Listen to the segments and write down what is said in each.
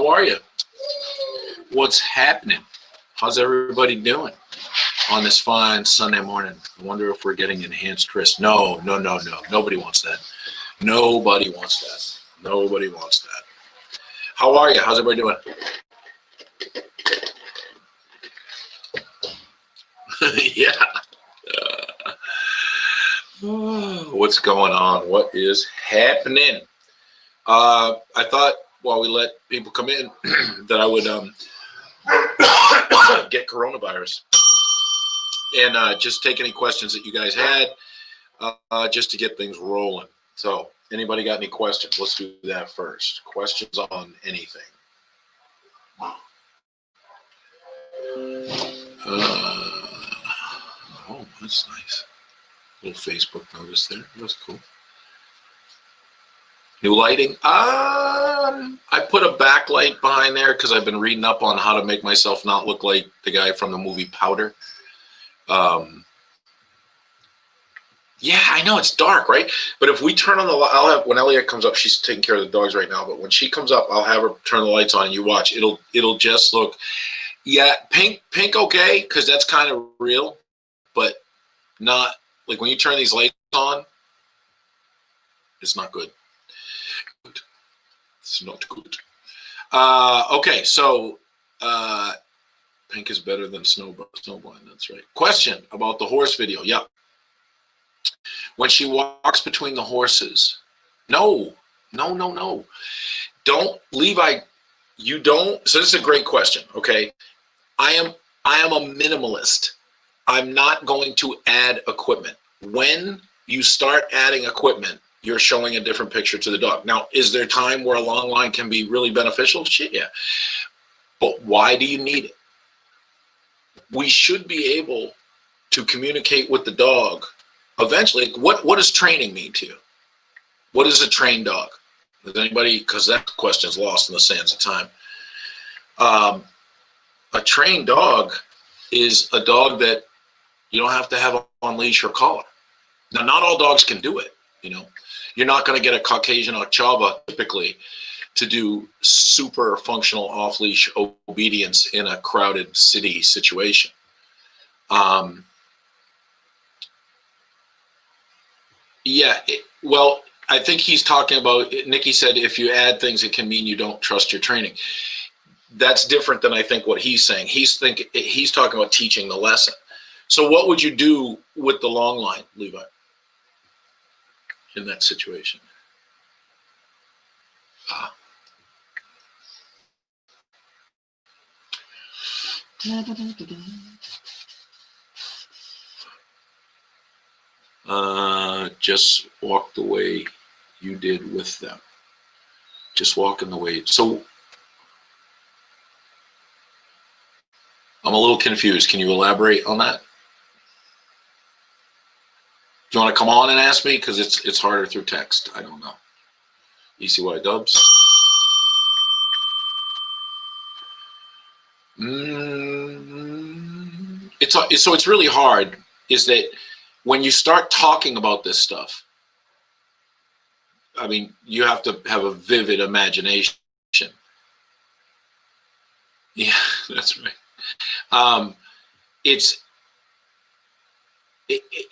How are you? What's happening? How's everybody doing on this fine Sunday morning? I wonder if we're getting enhanced risk. No. Nobody wants that. Nobody wants that. Nobody wants that. How are you? How's everybody doing? Yeah. What's going on? What is happening? I thought while we let people come in that I would get coronavirus and just take any questions that you guys had just to get things rolling. So anybody got any questions? Let's do that first. Questions on anything. Oh, that's nice. Little Facebook notice there. That's cool. New lighting. I put a backlight behind there because I've been reading up on how to make myself not look like the guy from the movie Powder. Yeah, I know it's dark, right? But if we turn on the light, I'll have, when Elliot comes up, she's taking care of the dogs right now. But when she comes up, I'll have her turn the lights on, and you watch. It'll just look, yeah, pink, okay, because that's kind of real, but not like when you turn these lights on. It's not good. It's not good. Okay, so pink is better than snowblind. That's right. Question about the horse video. Yep. When she walks between the horses. No. Don't, Levi, you don't. So this is a great question, okay? I am a minimalist. I'm not going to add equipment. When you start adding equipment, you're showing a different picture to the dog. Now, is there time where a long line can be really beneficial? Shit, yeah. But why do you need it? We should be able to communicate with the dog. Eventually, what does training mean to you? What is a trained dog? Does anybody, because that question's lost in the sands of time. A trained dog is a dog that you don't have to have on leash or collar. Now, not all dogs can do it, you know. You're not going to get a Caucasian Akchava typically to do super functional off-leash obedience in a crowded city situation. Yeah, well, I think he's talking about, Nikki said, if you add things, it can mean you don't trust your training. That's different than I think what he's saying. He's talking about teaching the lesson. So what would you do with the long line, Levi, in that situation? Just walk the way you did with them. Just walk in the way. So I'm a little confused. Can you elaborate on that? Do you want to come on and ask me? Because it's harder through text. I don't know. ECY Dubs. So it's really hard, is that when you start talking about this stuff, I mean, you have to have a vivid imagination. Yeah, that's right.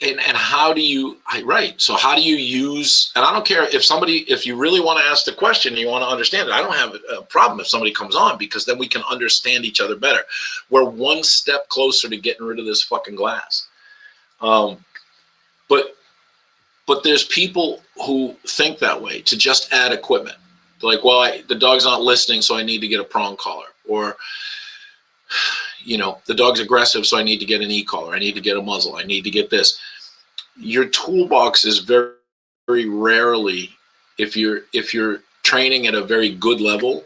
And how do you, right, so how do you use, and I don't care if you really want to ask the question, you want to understand it, I don't have a problem if somebody comes on, because then we can understand each other better. We're one step closer to getting rid of this fucking glass. But there's people who think that way, to just add equipment. They're like, well, the dog's not listening, so I need to get a prong collar. Or, you know, the dog's aggressive, so I need to get an e-collar. I need to get a muzzle. I need to get this. Your toolbox is very, very rarely, if you're training at a very good level,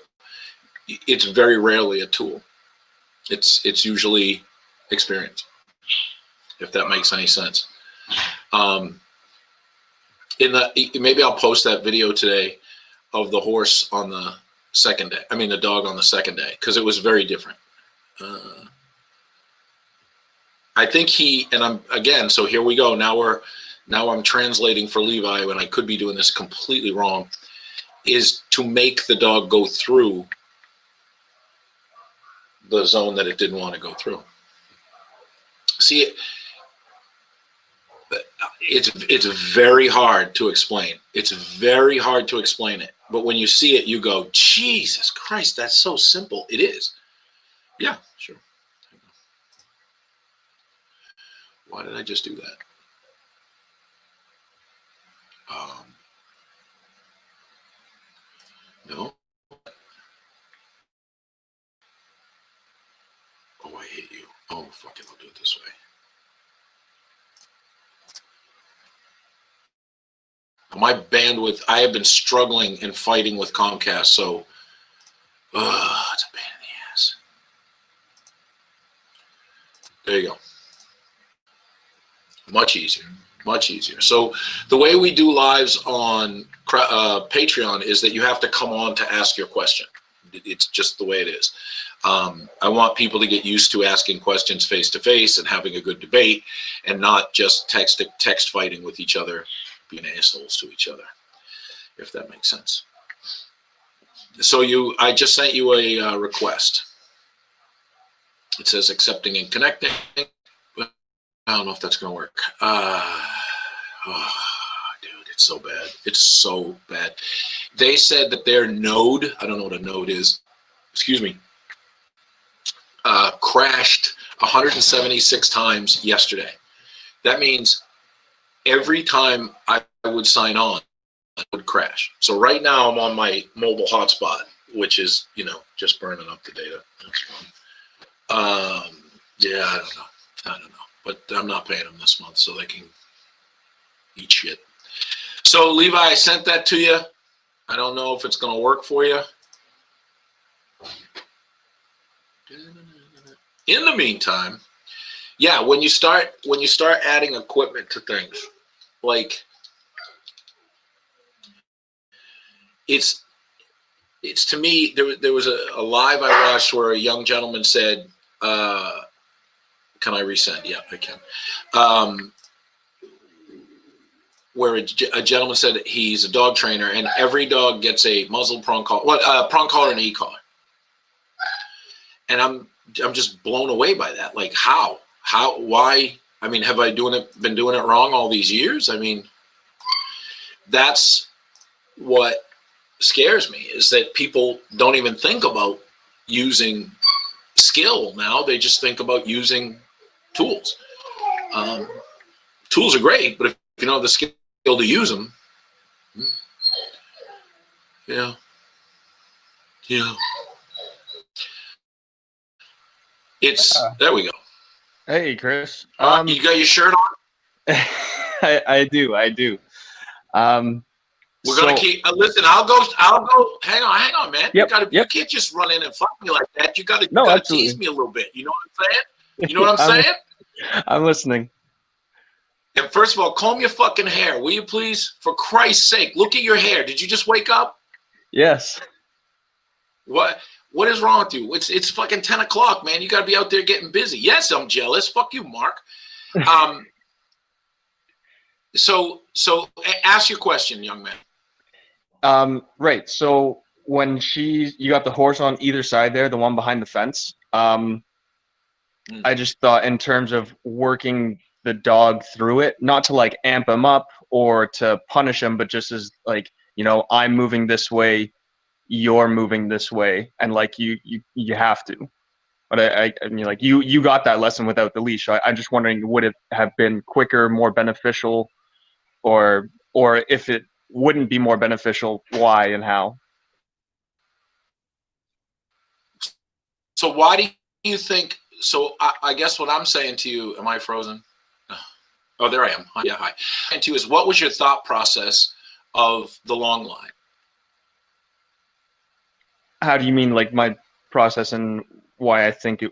it's very rarely a tool. It's usually experience, if that makes any sense. Maybe I'll post that video today of the horse on the second day. I mean, the dog on the second day, because it was very different. I think so here we go. Now I'm translating for Levi when I could be doing this completely wrong, is to make the dog go through the zone that it didn't want to go through. See, it's very hard to explain. It's very hard to explain it. But when you see it, you go, Jesus Christ, that's so simple. It is. Yeah, sure. Why did I just do that? No. Oh, I hate you. Oh, fuck it. I'll do it this way. My bandwidth, I have been struggling and fighting with Comcast, so it's a pain in the ass. There you go. Much easier. Much easier. So the way we do lives on Patreon is that you have to come on to ask your question. It's just the way it is. I want people to get used to asking questions face to face and having a good debate, and not just text fighting with each other, being assholes to each other, if that makes sense. So I just sent you a request. It says accepting and connecting. I don't know if that's going to work. Dude, it's so bad. It's so bad. They said that their node, I don't know what a node is, excuse me, crashed 176 times yesterday. That means every time I would sign on, it would crash. So right now I'm on my mobile hotspot, which is, just burning up the data. That's fun. Yeah, I don't know. But I'm not paying them this month, so they can eat shit. So Levi, I sent that to you. I don't know if it's going to work for you. In the meantime, yeah, when you start adding equipment to things, like it's to me, there was a live I watched where a young gentleman said, can I resend? Yeah, I can. Where a gentleman said that he's a dog trainer, and every dog gets a muzzle, prong collar, prong collar and e-collar. And I'm just blown away by that. Like how, why? I mean, have I been doing it wrong all these years? I mean, that's what scares me, is that people don't even think about using skill now. They just think about using tools. Tools are great, but if you don't have the skill to use them, yeah. There we go. Hey, Chris. You got your shirt on? I do. We're gonna keep. Listen, I'll go. Hang on, man. Yep, You can't just run in and fuck me like that. You gotta tease me a little bit. You know what I'm saying? You know what I'm saying? I'm listening. And first of all, comb your fucking hair, will you please? For Christ's sake, look at your hair. Did you just wake up? Yes. What is wrong with you? It's fucking 10 o'clock, man. You gotta be out there getting busy. Yes, I'm jealous. Fuck you, Mark. So ask your question, young man. Right. So when you got the horse on either side there, the one behind the fence. I just thought in terms of working the dog through it, not to like amp him up or to punish him, but just as like, I'm moving this way, you're moving this way, and like you have to. But I mean, like you got that lesson without the leash. I'm just wondering, would it have been quicker, more beneficial, or if it wouldn't be more beneficial, why and how? So why do you think? So I guess what I'm saying to you, am I frozen? Oh, there I am. Yeah, hi. And to you is, what was your thought process of the long line? How do you mean, like my process and why I think it?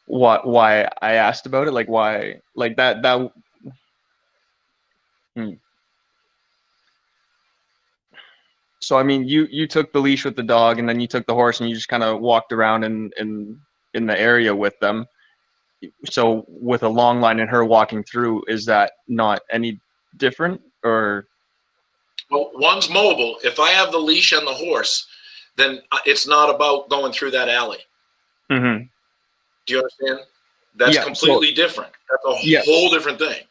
Why I asked about it? Like why? Like that. So I mean, you took the leash with the dog, and then you took the horse, and you just kind of walked around in the area with them. So with a long line and her walking through, is that not any different, or? Well, one's mobile. If I have the leash on the horse, then it's not about going through that alley. Mm-hmm. Do you understand? That's completely different. That's a whole different thing.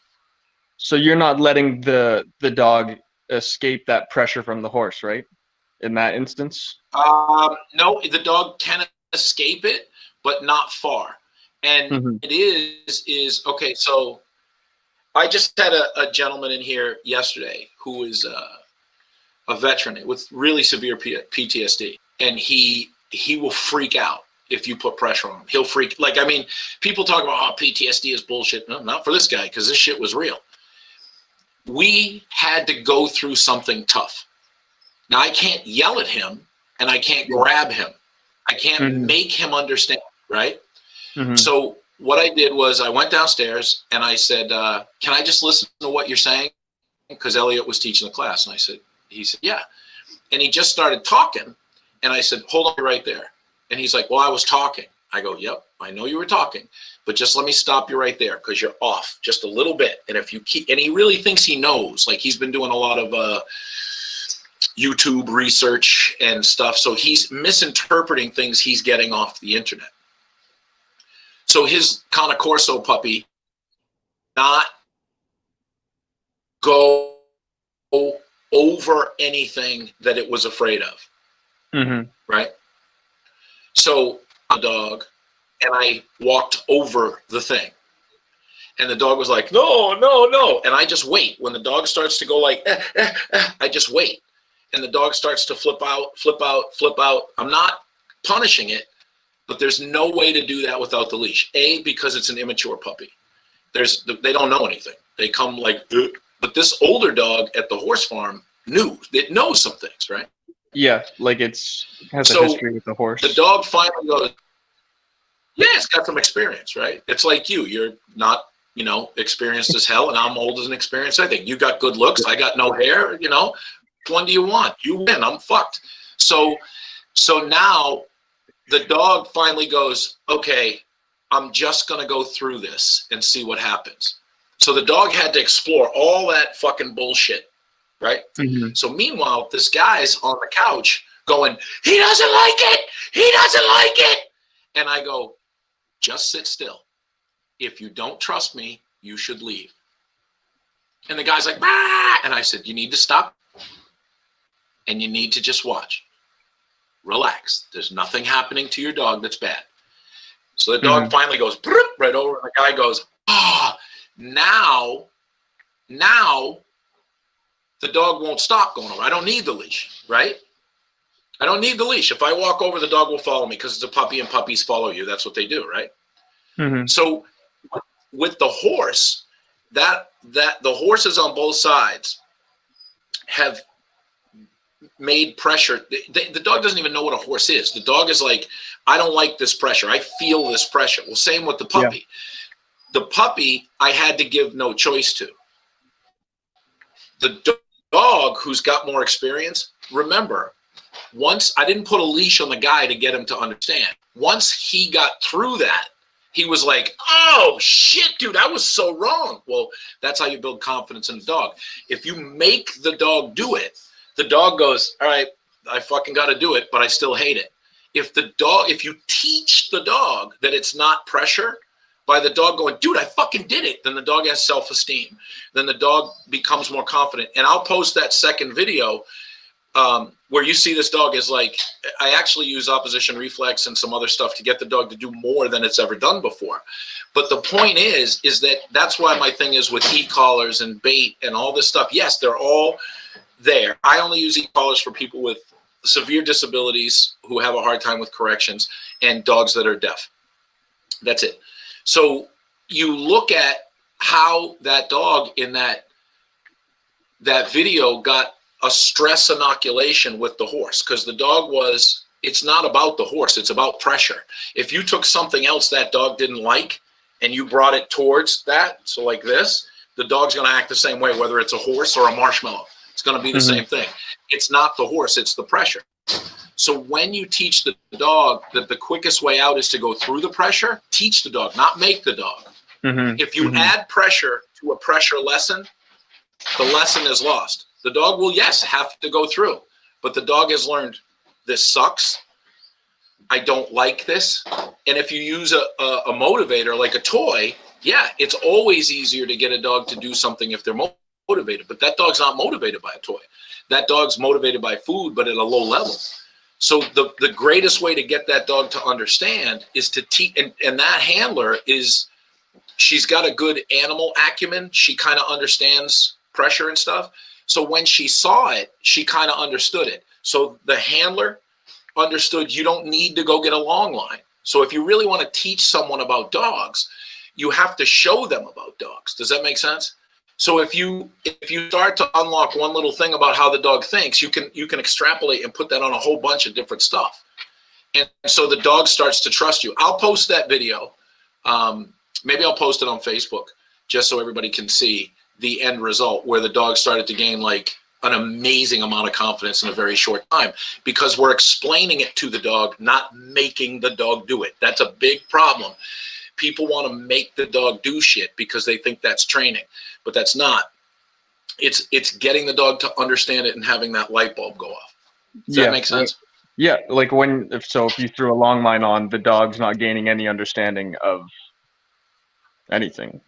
So you're not letting the dog escape that pressure from the horse, right? In that instance? No, the dog can escape it, but not far. And it is okay. So I just had a gentleman in here yesterday who is a veteran with really severe PTSD, and he will freak out if you put pressure on him. He'll freak. Like, I mean, people talk about, oh, PTSD is bullshit. No, not for this guy, because this shit was real. We had to go through something tough. Now, I can't yell at him, and I can't grab him. I can't make him understand, right? So what I did was I went downstairs, and I said, can I just listen to what you're saying? Because Elliot was teaching the class, and he said, yeah. And he just started talking, and I said, hold on right there. And he's like, well, I was talking. I go, yep, I know you were talking, but just let me stop you right there because you're off just a little bit. And if you keep, and he really thinks he knows, like he's been doing a lot of YouTube research and stuff. So he's misinterpreting things he's getting off the internet. So his Cane Corso puppy not go over anything that it was afraid of. Right? So a dog, and I walked over the thing, and the dog was like, no, no, no. And I just wait. When the dog starts to go like, I just wait. And the dog starts to flip out, flip out, flip out. I'm not punishing it, but there's no way to do that without the leash. A, because it's an immature puppy. They don't know anything. They come like, but this older dog at the horse farm it knows some things, right? Yeah, like it has a history with the horse. The dog finally goes, yeah, it's got some experience, right? It's like you're not, experienced as hell, and I'm old as an experienced. I think you got good looks. I got no hair, Which one do you want? You win. I'm fucked. So now the dog finally goes, okay, I'm just going to go through this and see what happens. So the dog had to explore all that fucking bullshit, right? So meanwhile, this guy's on the couch going, he doesn't like it. He doesn't like it. And I go, just sit still. If you don't trust me, you should leave. And the guy's like, ah! And I said, you need to stop. And you need to just watch. Relax. There's nothing happening to your dog that's bad. So the dog finally goes right over, and the guy goes, now the dog won't stop going over. I don't need the leash, right? I don't need the leash. If I walk over, the dog will follow me because it's a puppy and puppies follow you. That's what they do, right? So with the horse, that the horses on both sides have made pressure. The dog doesn't even know what a horse is. The dog is like, I don't like this pressure. I feel this pressure. Well, same with the puppy. Yeah. The puppy, I had to give no choice to. The dog who's got more experience, remember, once I didn't put a leash on the guy to get him to understand. Once he got through that, he was like, oh, shit, dude, I was so wrong. Well, that's how you build confidence in the dog. If you make the dog do it, the dog goes, all right, I fucking got to do it, but I still hate it. If you teach the dog that it's not pressure, by the dog going, dude, I fucking did it, then the dog has self-esteem. Then the dog becomes more confident. And I'll post that second video where you see this dog is like, I actually use opposition reflex and some other stuff to get the dog to do more than it's ever done before. But the point is that's why my thing is with e-collars and bait and all this stuff. Yes, they're all there. I only use e-collars for people with severe disabilities who have a hard time with corrections and dogs that are deaf. That's it. So you look at how that dog in that video got a stress inoculation with the horse, because the dog it's not about the horse, it's about pressure. If you took something else that dog didn't like and you brought it towards that, so like this, the dog's going to act the same way, whether it's a horse or a marshmallow. It's going to be the same thing. It's not the horse, it's the pressure. So when you teach the dog that the quickest way out is to go through the pressure, teach the dog, not make the dog. If you add pressure to a pressure lesson, the lesson is lost. The dog will, yes, have to go through, but the dog has learned this sucks. I don't like this. And if you use a motivator like a toy, yeah, it's always easier to get a dog to do something if they're motivated. But that dog's not motivated by a toy. That dog's motivated by food, but at a low level. So the greatest way to get that dog to understand is to teach. And that handler she's got a good animal acumen. She kind of understands pressure and stuff. So when she saw it, she kind of understood it. So the handler understood you don't need to go get a long line. So if you really want to teach someone about dogs, you have to show them about dogs. Does that make sense? So if you start to unlock one little thing about how the dog thinks, you can extrapolate and put that on a whole bunch of different stuff. And so the dog starts to trust you. I'll post that video. Maybe I'll post it on Facebook just so everybody can see the end result where the dog started to gain like an amazing amount of confidence in a very short time because we're explaining it to the dog, not making the dog do it. That's a big problem. People want to make the dog do shit because they think that's training, but that's not. It's getting the dog to understand it and having that light bulb go off. Does that make sense? Yeah, like if you threw a long line on, the dog's not gaining any understanding of anything.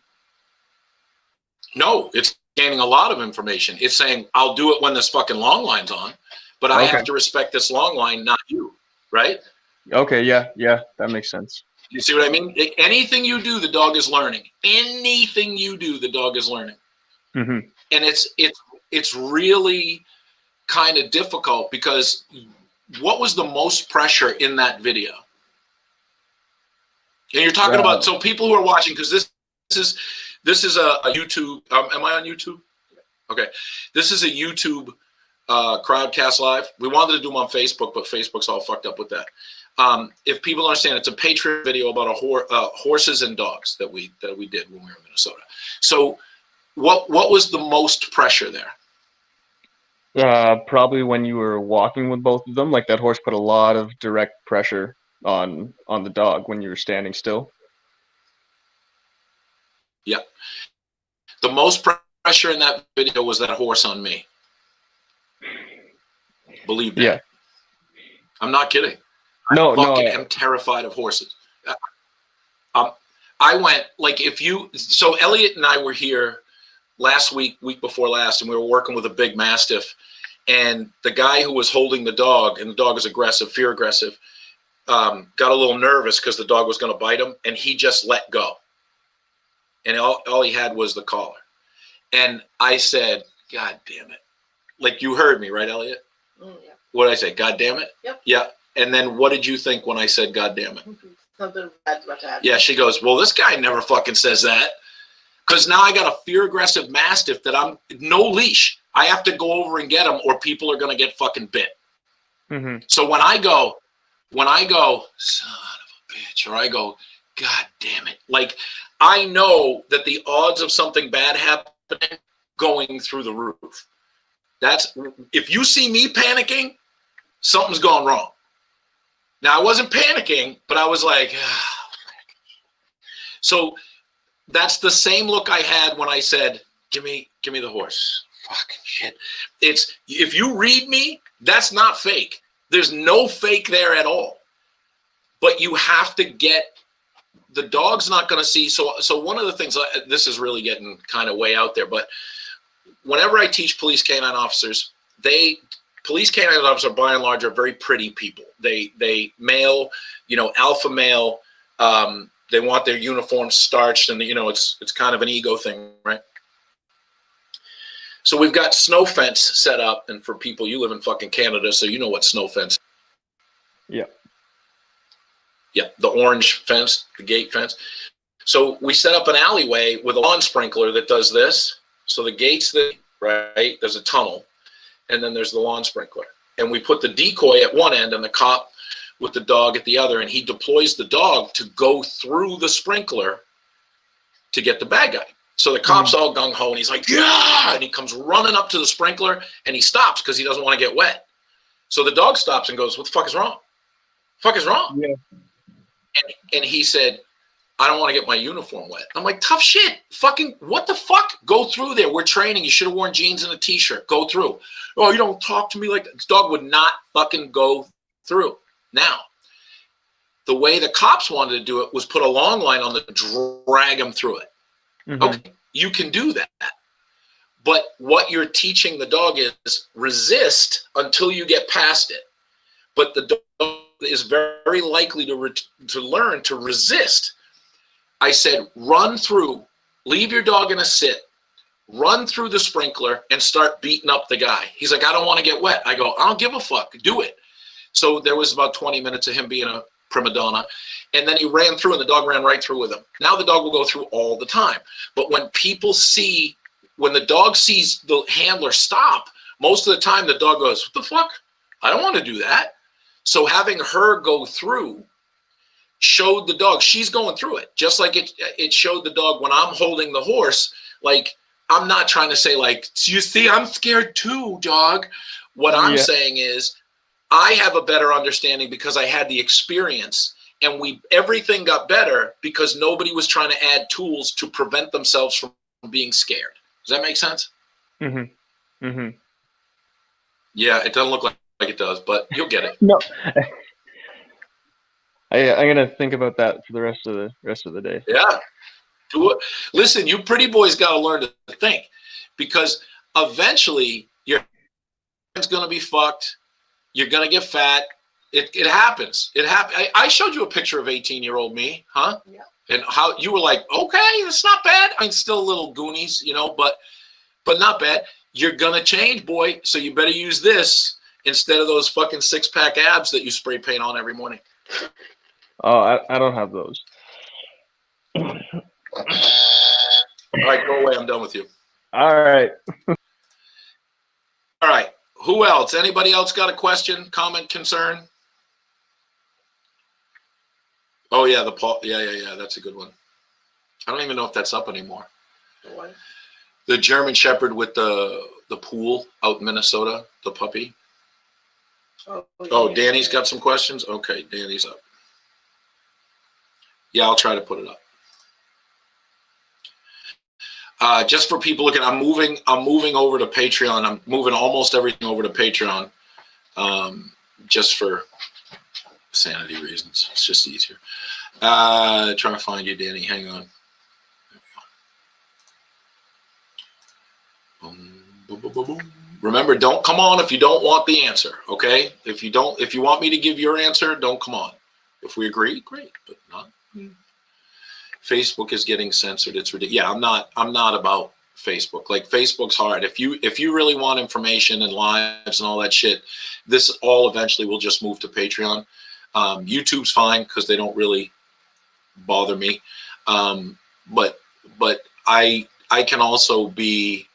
No, it's gaining a lot of information. It's saying, I'll do it when this fucking long line's on, but I have to respect this long line, not you, right? Okay, yeah, that makes sense. You see what I mean? Anything you do, the dog is learning. Anything you do, the dog is learning. Mm-hmm. And it's really kind of difficult because what was the most pressure in that video? And you're talking about, so people who are watching, because this is a YouTube. Am I on YouTube? Okay. This is a YouTube Crowdcast Live. We wanted to do them on Facebook, but Facebook's all fucked up with that. If people understand, it's a Patreon video about horses and dogs that we did when we were in Minnesota. So what was the most pressure there? Probably when you were walking with both of them. Like that horse put a lot of direct pressure on the dog when you were standing still. Yeah. The most pressure in that video was that horse on me. Believe that. Yeah. I'm not kidding. I am terrified of horses. I went like so Elliot and I were here week before last, and we were working with a big Mastiff, and the guy who was holding the dog, and the dog was aggressive, fear aggressive, got a little nervous because the dog was going to bite him, and he just let go. And all he had was the collar. And I said, God damn it. Like you heard me, right, Elliot? Yeah. What did I say? God damn it? Yep. Yeah. And then what did you think when I said, God damn it? Something bad about that. Yeah, she goes, well, this guy never fucking says that. Because now I got a fear-aggressive Mastiff that I'm no leash. I have to go over and get him or people are going to get fucking bit. Mm-hmm. So when I go, son of a bitch, or I go, God damn it. Like, I know that the odds of something bad happening going through the roof. If you see me panicking, something's gone wrong. Now, I wasn't panicking, but I was like, So that's the same look I had when I said, give me the horse. Fucking shit. If you read me, that's not fake. There's no fake there at all. But you have to get, the dog's not going to see. So one of the things, this is really getting kind of way out there, but whenever I teach police canine officers, police canine officers by and large are very pretty people. They male, alpha male, they want their uniforms starched, and it's kind of an ego thing, right? So we've got snow fence set up, and for people, you live in fucking Canada, so you know what snow fence. Yeah. Yeah, the orange fence, the gate fence. So we set up an alleyway with a lawn sprinkler that does this. So the gate's right, there's a tunnel, and then there's the lawn sprinkler. And we put the decoy at one end and the cop with the dog at the other, and he deploys the dog to go through the sprinkler to get the bad guy. So the cop's all gung-ho, and he's like, yeah, and he comes running up to the sprinkler, and he stops because he doesn't want to get wet. So the dog stops and goes, what the fuck is wrong? Fuck is wrong? Yeah. And he said, I don't want to get my uniform wet. I'm like, tough shit. Fucking, what the fuck? Go through there. We're training. You should have worn jeans and a t-shirt. Go through. Oh, you don't talk to me like that. This dog would not fucking go through. Now, the way the cops wanted to do it was put a long line on the drag them through it. Mhm. Okay, you can do that. But what you're teaching the dog is resist until you get past it. But the dog is very likely to learn to resist. I said, run through, leave your dog in a sit, run through the sprinkler and start beating up the guy. He's like, I don't want to get wet. I go, I don't give a fuck, do it. So there was about 20 minutes of him being a prima donna. And then he ran through and the dog ran right through with him. Now the dog will go through all the time. But when the dog sees the handler stop, most of the time the dog goes, what the fuck? I don't want to do that. So having her go through showed the dog she's going through it. Just like it showed the dog when I'm holding the horse, like, I'm not trying to say like, you see, I'm scared too, dog. What I'm saying is I have a better understanding because I had the experience, and everything got better because nobody was trying to add tools to prevent themselves from being scared. Does that make sense? Mm-hmm. Mm-hmm. Yeah, it doesn't look like it does, but you'll get it. No. I'm gonna think about that for the rest of the day. Yeah. Do it. Listen, you pretty boys got to learn to think, because eventually your hand's gonna be fucked. You're gonna get fat. It happens. It happens. I showed you a picture of 18-year-old me, huh? Yeah. And how you were like, okay, it's not bad. I mean, still a little Goonies, but not bad. You're gonna change, boy. So you better use this instead of those fucking 6-pack abs that you spray paint on every morning. Oh, I don't have those. All right, go away. I'm done with you. All right. All right. Who else? Anybody else got a question, comment, concern? Oh yeah, the paw. Yeah. That's a good one. I don't even know if that's up anymore. What? The German Shepherd with the pool out in Minnesota, the puppy. Oh, Yeah. Danny's got some questions. Okay, Danny's up. Yeah, I'll try to put it up. Just for people looking, I'm moving over to Patreon. I'm moving almost everything over to Patreon, just for sanity reasons. It's just easier. Trying to find you, Danny. Hang on. Boom, boom, boom, boom. Remember, don't come on if you don't want the answer. Okay? If you want me to give your answer, don't come on. If we agree, great, but not. Facebook is getting censored. It's ridiculous. Yeah, I'm not about Facebook. Like, Facebook's hard. If you really want information and lives and all that shit, this all eventually will just move to Patreon. YouTube's fine because they don't really bother me. But I can also be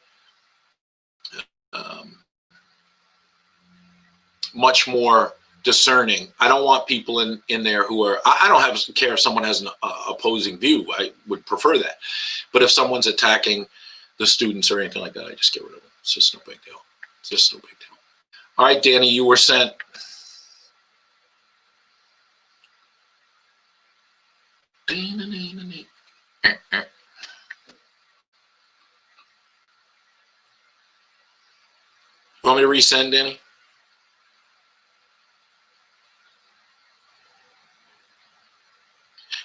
much more discerning. I don't want people in there who are, I don't care if someone has an opposing view. I would prefer that. But if someone's attacking the students or anything like that, I just get rid of it. It's just no big deal. It's just no big deal. All right, Danny, you were sent. You want me to resend, Danny?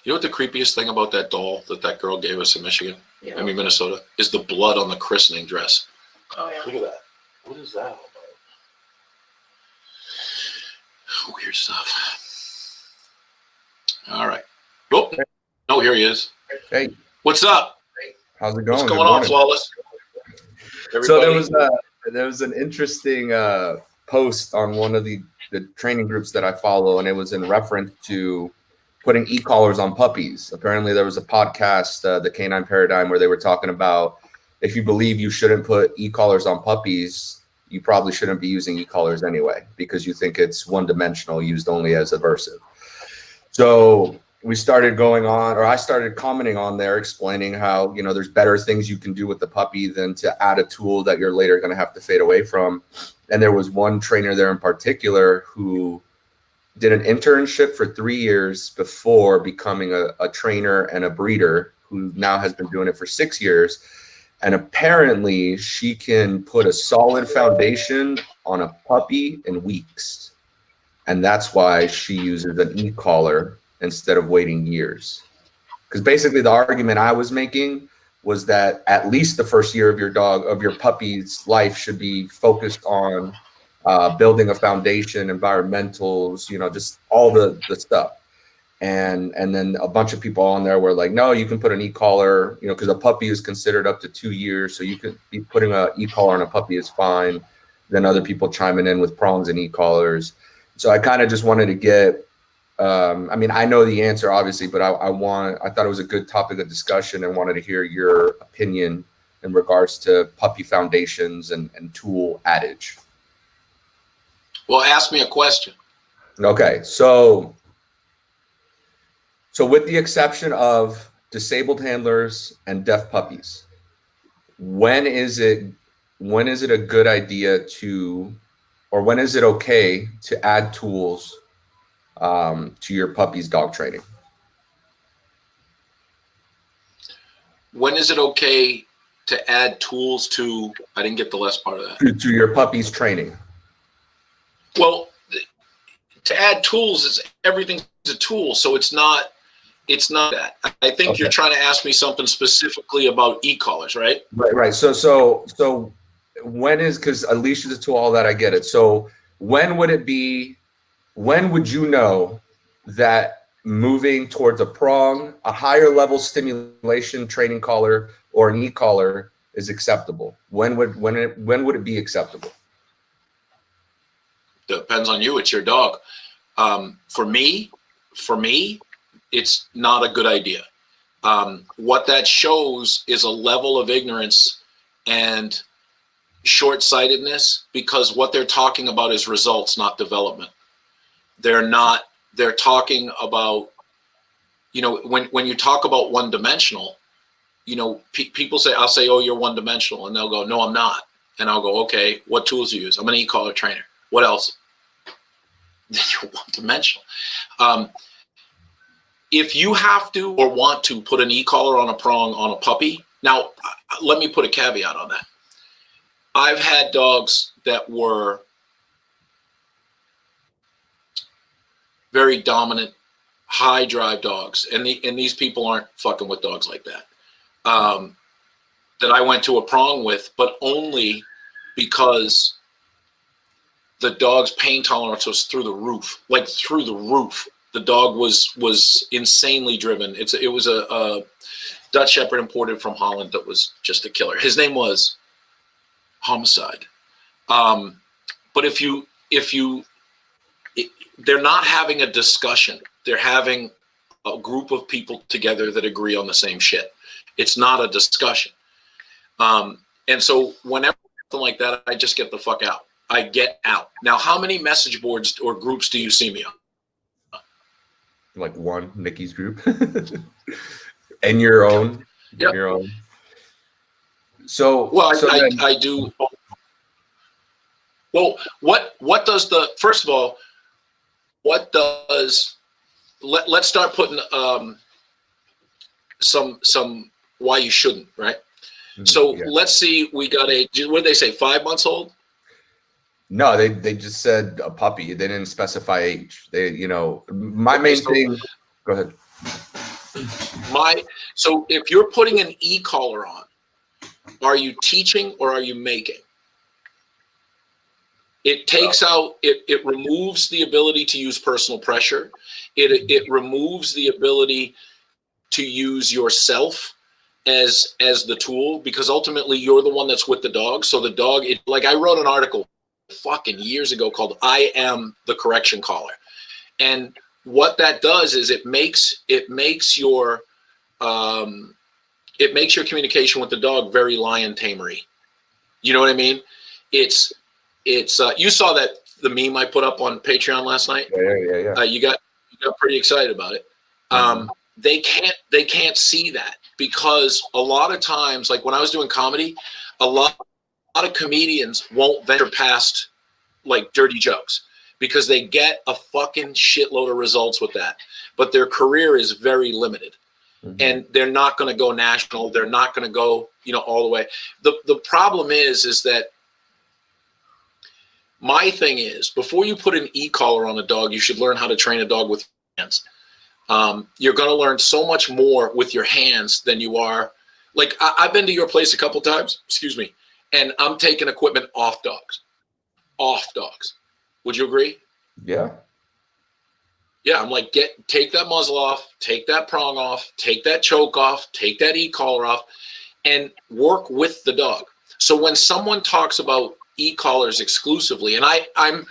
You know what the creepiest thing about that doll that girl gave us in Michigan? Yeah. I mean, Minnesota, is the blood on the christening dress. Oh yeah. Look at that. What is that all about? Weird stuff. All right. Oh, no, here he is. Hey, What's up? how's it going? What's going Good on, morning. Flawless? So Everybody? there was an interesting post on one of the training groups that I follow, and it was in reference to putting e-collars on puppies. Apparently, there was a podcast, the Canine Paradigm, where they were talking about if you believe you shouldn't put e-collars on puppies, you probably shouldn't be using e-collars anyway because you think it's one-dimensional, used only as aversive. So we started going on, or I started commenting on there, explaining how, there's better things you can do with the puppy than to add a tool that you're later going to have to fade away from. And there was one trainer there in particular who did an internship for 3 years before becoming a trainer and a breeder, who now has been doing it for 6 years. And apparently she can put a solid foundation on a puppy in weeks. And that's why she uses an e-collar instead of waiting years. Because basically the argument I was making was that at least the first year of your puppy's life should be focused on building a foundation, environmentals, just all the stuff. And then a bunch of people on there were like, no, you can put an e-collar, because a puppy is considered up to 2 years. So you could be putting an e-collar on a puppy is fine. Then other people chiming in with prongs and e-collars. So I kind of just wanted to get, I know the answer obviously, but I thought it was a good topic of discussion and wanted to hear your opinion in regards to puppy foundations and tool adage. Well, ask me a question. Okay. So with the exception of disabled handlers and deaf puppies, when is it a good idea or when is it okay to add tools to your puppy's dog training? When is it okay to add tools to, I didn't get the last part of that. To your puppy's training. Well, to add tools is everything's a tool. So it's not that. I think Okay. You're trying to ask me something specifically about e-collars, right? Right. So when is, because Alicia's a tool, all that, I get it. So when would you know that moving towards a prong, a higher level stimulation training collar, or an e-collar is acceptable? When would it be acceptable? Depends on you. It's your dog. For me, it's not a good idea. What that shows is a level of ignorance and short-sightedness, because what they're talking about is results, not development. They're talking about, when you talk about one-dimensional, people say, I'll say, oh, you're one-dimensional. And they'll go, no, I'm not. And I'll go, okay, what tools do you use? I'm an e-collar trainer. What else? You're one-dimensional. If you have to or want to put an e-collar on a prong on a puppy, now let me put a caveat on that. I've had dogs that were very dominant, high drive dogs, and these people aren't fucking with dogs like that. That I went to a prong with, but only because the dog's pain tolerance was through the roof, like through the roof. The dog was insanely driven. It was a Dutch Shepherd imported from Holland that was just a killer. His name was Homicide. But they're not having a discussion. They're having a group of people together that agree on the same shit. It's not a discussion. And so whenever something like that, I just get the fuck out. I get out. Now, how many message boards or groups do you see me on? Like one, Nikki's group. And your own. Yep. Your own. So I do. Well, what does first of all, let's start putting some why you shouldn't, right? So yeah. Let's see, we got what did they say, 5 months old? No, they just said a puppy. They didn't specify age. My main thing. Go ahead. So if you're putting an e-collar on, are you teaching or are you making? It takes out, it removes the ability to use personal pressure. It removes the ability to use yourself as the tool, because ultimately you're the one that's with the dog. So the dog, like I wrote an article fucking years ago called "I Am the Correction Collar," and what that does is it makes your communication with the dog very lion tamery. You know what I mean? It's you saw that the meme I put up on Patreon last night. Yeah. You got pretty excited about it. They can't see that, because a lot of times, like when I was doing comedy, a lot of comedians won't venture past like dirty jokes because they get a fucking shitload of results with that, but their career is very limited. And they're not going to go national. They're not going to go, all the way. The problem is that my thing is, before you put an e-collar on a dog, you should learn how to train a dog with hands. You're going to learn so much more with your hands than you are. Like, I've been to your place a couple times, excuse me, and I'm taking equipment off dogs. Off dogs. Would you agree? Yeah. Yeah, I'm like, take that muzzle off, take that prong off, take that choke off, take that e-collar off, and work with the dog. So when someone talks about e-collars exclusively, and I'm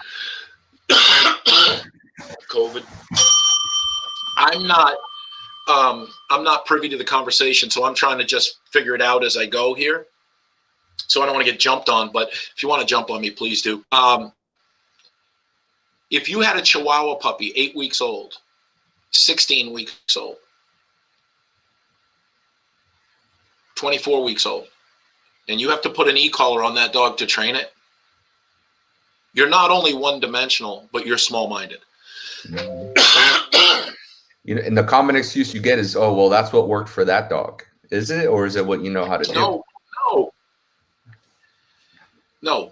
COVID, I'm not privy to the conversation, so I'm trying to just figure it out as I go here. So I don't want to get jumped on, but if you want to jump on me, please do. If you had a Chihuahua puppy, 8 weeks old, 16 weeks old, 24 weeks old, and you have to put an e-collar on that dog to train it, you're not only one-dimensional, but you're small-minded. You know, and the common excuse you get is, oh, well, that's what worked for that dog. Is it, or is it what you know how to do? No.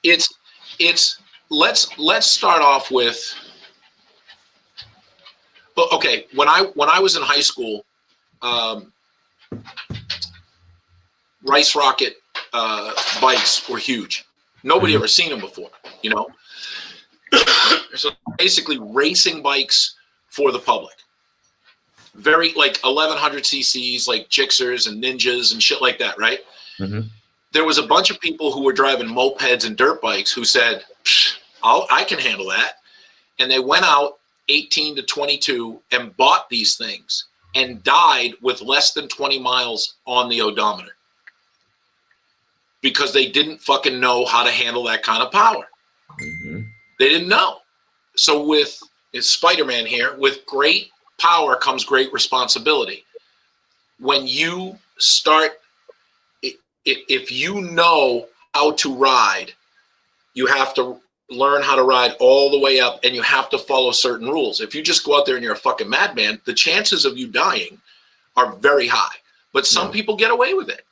It's let's start off with, okay, when I was in high school, Rice Rocket bikes were huge. Nobody ever seen them before, you know. So basically racing bikes for the public. Very like 1100 cc's, like Gixxers and Ninjas and shit like that, right? Mm-hmm. There was a bunch of people who were driving mopeds and dirt bikes who said, I can handle that. And they went out 18 to 22 and bought these things and died with less than 20 miles on the odometer because they didn't fucking know how to handle that kind of power. Mm-hmm. They didn't know. So with Spider-Man here, with great power comes great responsibility. When you start, if you know how to ride, you have to learn how to ride all the way up, and you have to follow certain rules. If you just go out there and you're a fucking madman, the chances of you dying are very high. But some people get away with it.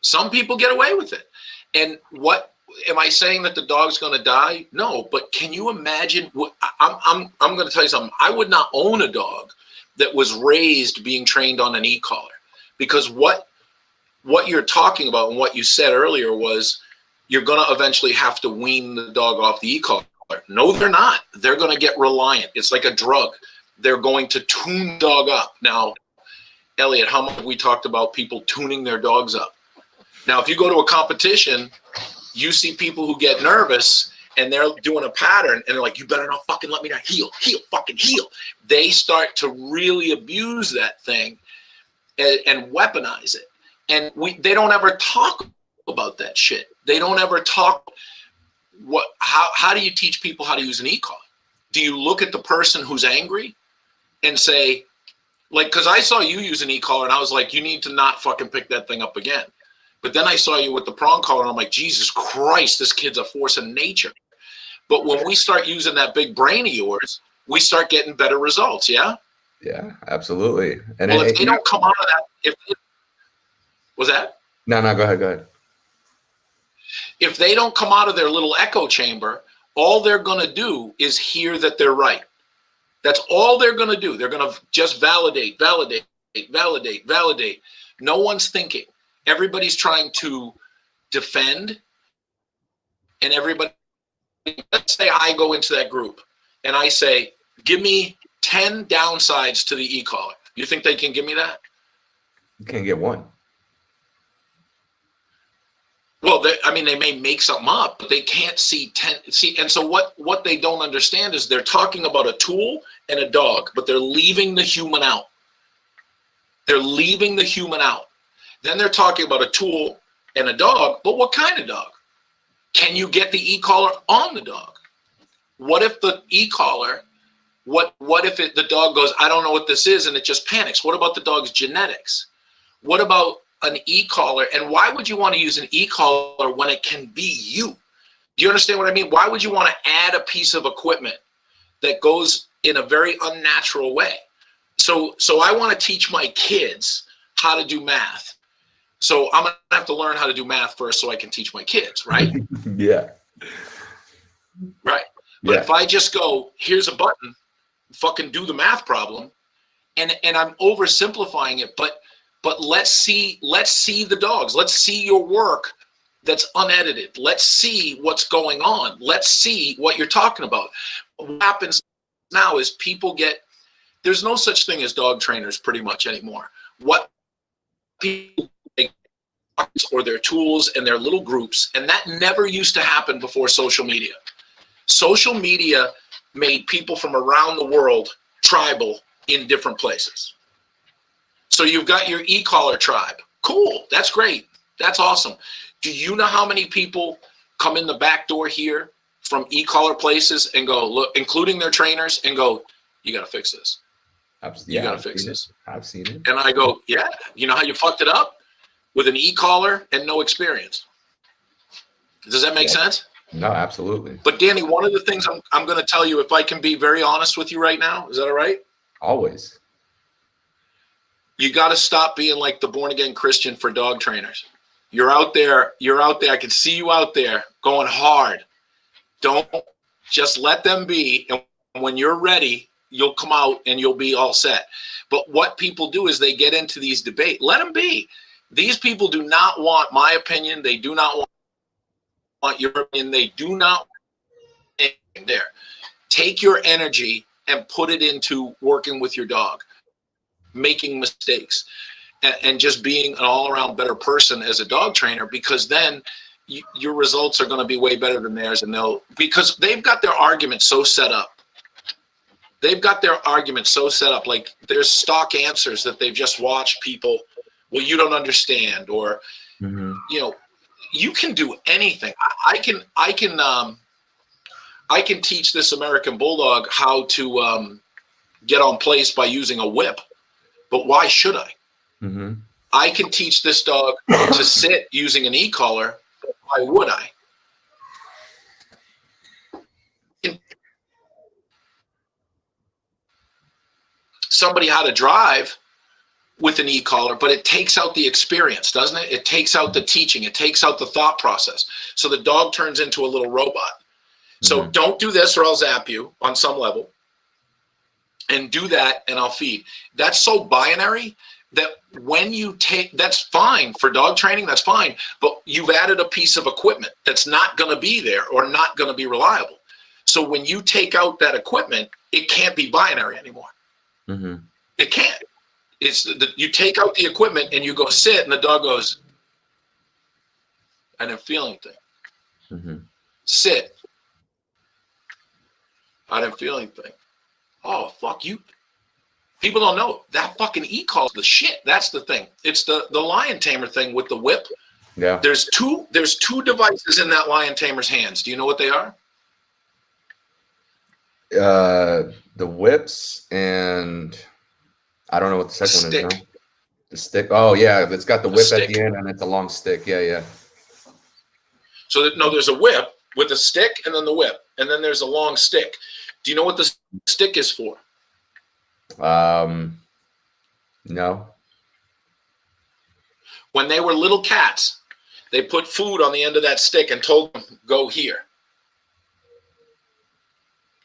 Some people get away with it. And what am I saying, that the dog's going to die? No, but can you imagine? I'm going to tell you something. I would not own a dog that was raised being trained on an e-collar, because what you're talking about and what you said earlier was you're going to eventually have to wean the dog off the e-collar. No, they're not. They're going to get reliant. It's like a drug. They're going to tune the dog up. Now, Elliot, how much have we talked about people tuning their dogs up? Now, if you go to a competition, you see people who get nervous and they're doing a pattern and they're like, you better not fucking let me down. Heel, fucking heel. They start to really abuse that thing and weaponize it. And they don't ever talk about that shit. They don't ever talk. How do you teach people how to use an e-collar? Do you look at the person who's angry and say, like, because I saw you use an e-collar and I was like, you need to not fucking pick that thing up again. But then I saw you with the prong collar and I'm like, Jesus Christ, this kid's a force of nature. But when we start using that big brain of yours, we start getting better results. Yeah. Yeah, absolutely. And well, if they don't come out of that, was that? No, go ahead. If they don't come out of their little echo chamber, all they're going to do is hear that they're right. That's all they're going to do. They're going to just validate. No one's thinking. Everybody's trying to defend, and everybody, let's say I go into that group and I say, give me 10 downsides to the e-collar. You think they can give me that? You can't get one. Well, they may make something up, but they can't see 10. And so what they don't understand is they're talking about a tool and a dog, but they're leaving the human out. They're leaving the human out. Then they're talking about a tool and a dog, but what kind of dog? Can you get the e-collar on the dog? What if the e-collar, what if the dog goes, I don't know what this is, and it just panics? What about the dog's genetics? What about an e-collar? And why would you want to use an e-collar when it can be you? Do you understand what I mean? Why would you want to add a piece of equipment that goes in a very unnatural way? So I want to teach my kids how to do math. So I'm gonna have to learn how to do math first so I can teach my kids, right? Yeah. Right. But Yeah. if I just go, here's a button, fucking do the math problem, and I'm oversimplifying it, but let's see the dogs. Let's see your work that's unedited. Let's see what's going on. Let's see what you're talking about. What happens now is there's no such thing as dog trainers pretty much anymore. What people take or their tools and their little groups, and that never used to happen before social media. Social media made people from around the world tribal in different places. So you've got your e-collar tribe. Cool. That's great. That's awesome. Do you know how many people come in the back door here from e-collar places and go, look, including their trainers, and go, you got to fix this. You got to fix this. I've seen it. And I go, yeah. You know how you fucked it up? With an e-collar and no experience. Does that make sense? No, absolutely. But Danny, one of the things I'm going to tell you, if I can be very honest with you right now, is that all right? Always. You got to stop being like the born again Christian for dog trainers. You're out there. I can see you out there going hard. Don't just let them be. And when you're ready, you'll come out and you'll be all set. But what people do is they get into these debates. Let them be. These people do not want my opinion. They do not want your opinion. They do not want there. Take your energy and put it into working with your dog, making mistakes, and just being an all-around better person as a dog trainer, because then your results are going to be way better than theirs, and because they've got their argument so set up. They've got their argument so set up, like there's stock answers that they've just watched people, well, you don't understand, or you know, you can do anything. I can teach this American Bulldog how to get on place by using a whip, but why should I? I can teach this dog to sit using an e-collar. Why would I? Somebody how to drive with an e-collar, but it takes out the experience, doesn't it? It takes out the teaching. It takes out the thought process. So the dog turns into a little robot. So don't do this or I'll zap you on some level. And do that and I'll feed. That's so binary that when you that's fine for dog training, that's fine. But you've added a piece of equipment that's not going to be there or not going to be reliable. So when you take out that equipment, it can't be binary anymore. It can't. You take out the equipment and you go sit, and the dog goes, I didn't feel anything. Sit. I didn't feel anything. Oh, fuck you. People don't know that fucking e-collar is the shit. That's the thing. It's the lion tamer thing with the whip. Yeah. There's two devices in that lion tamer's hands. Do you know what they are? The whips, and I don't know what the second one is. No? The stick. Oh yeah, it's got the whip at the end, and it's a long stick. Yeah. So there's a whip with a stick, and then the whip, and then there's a long stick. Do you know what the stick is for? No. When they were little cats, they put food on the end of that stick and told them, go here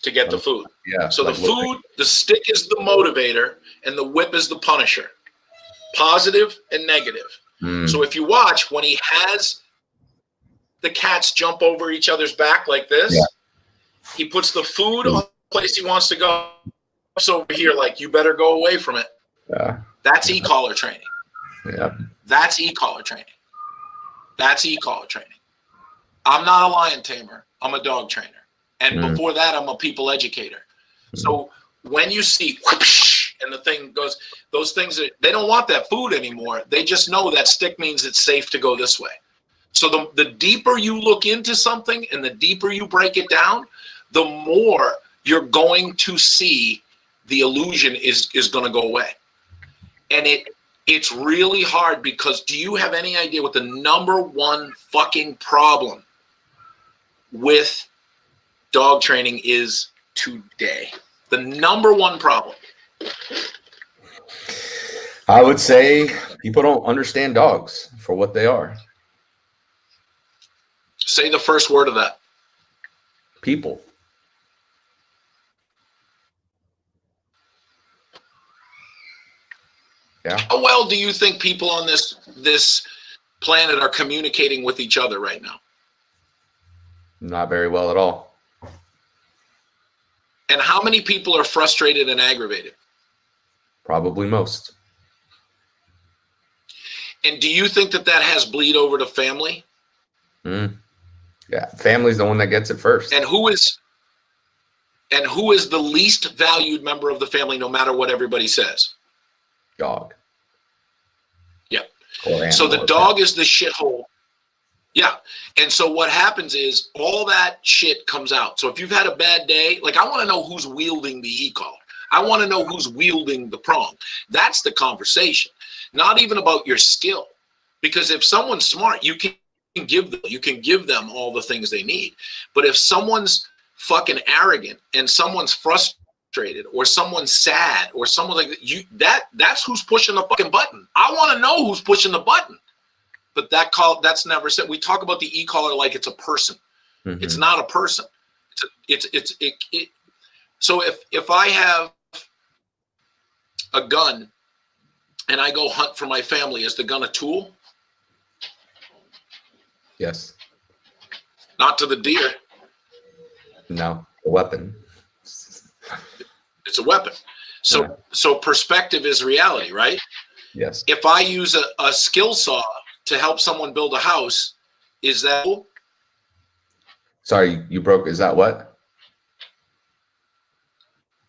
to get the food. Yeah. So like the stick is the motivator and the whip is the punisher, positive and negative. So if you watch, when he has the cats jump over each other's back like this, he puts the food on the place he wants to go. So over here, like, you better go away from it. Yeah. That's e-collar training. Yeah. That's e-collar training. That's e-collar training. I'm not a lion tamer. I'm a dog trainer. And before that, I'm a people educator. So when you see whoosh, and the thing goes, those things, they don't want that food anymore. They just know that stick means it's safe to go this way. So the deeper you look into something and the deeper you break it down, the more you're going to see the illusion is going to go away. And it's really hard, because do you have any idea what the number one fucking problem with dog training is today? The number one problem. I would say people don't understand dogs for what they are. Say the first word of that. People. Yeah. How well do you think people on this planet are communicating with each other right now? Not very well at all. And how many people are frustrated and aggravated? Probably most. And do you think that has bleed over to family? Yeah, family's the one that gets it first. And who is the least valued member of the family, no matter what everybody says? Dog. Yep. Or So the animal, dog is the shithole. Yeah. And so what happens is all that shit comes out. So if you've had a bad day, like I want to know who's wielding the e-collar. I want to know who's wielding the prong. That's the conversation. Not even about your skill. Because if someone's smart, you can give them all the things they need. But if someone's fucking arrogant and someone's frustrated or someone's sad or someone like that, that's who's pushing the fucking button. I want to know who's pushing the button. But that's never said. We talk about the e-collar like it's a person. Mm-hmm. It's not a person. So if I have a gun and I go hunt for my family, is the gun a tool? Yes. Not to the deer. No, a weapon. It's a weapon. So perspective is reality, right? Yes. If I use a skill saw to help someone build a house, is that cool? Sorry, you broke. Is that what?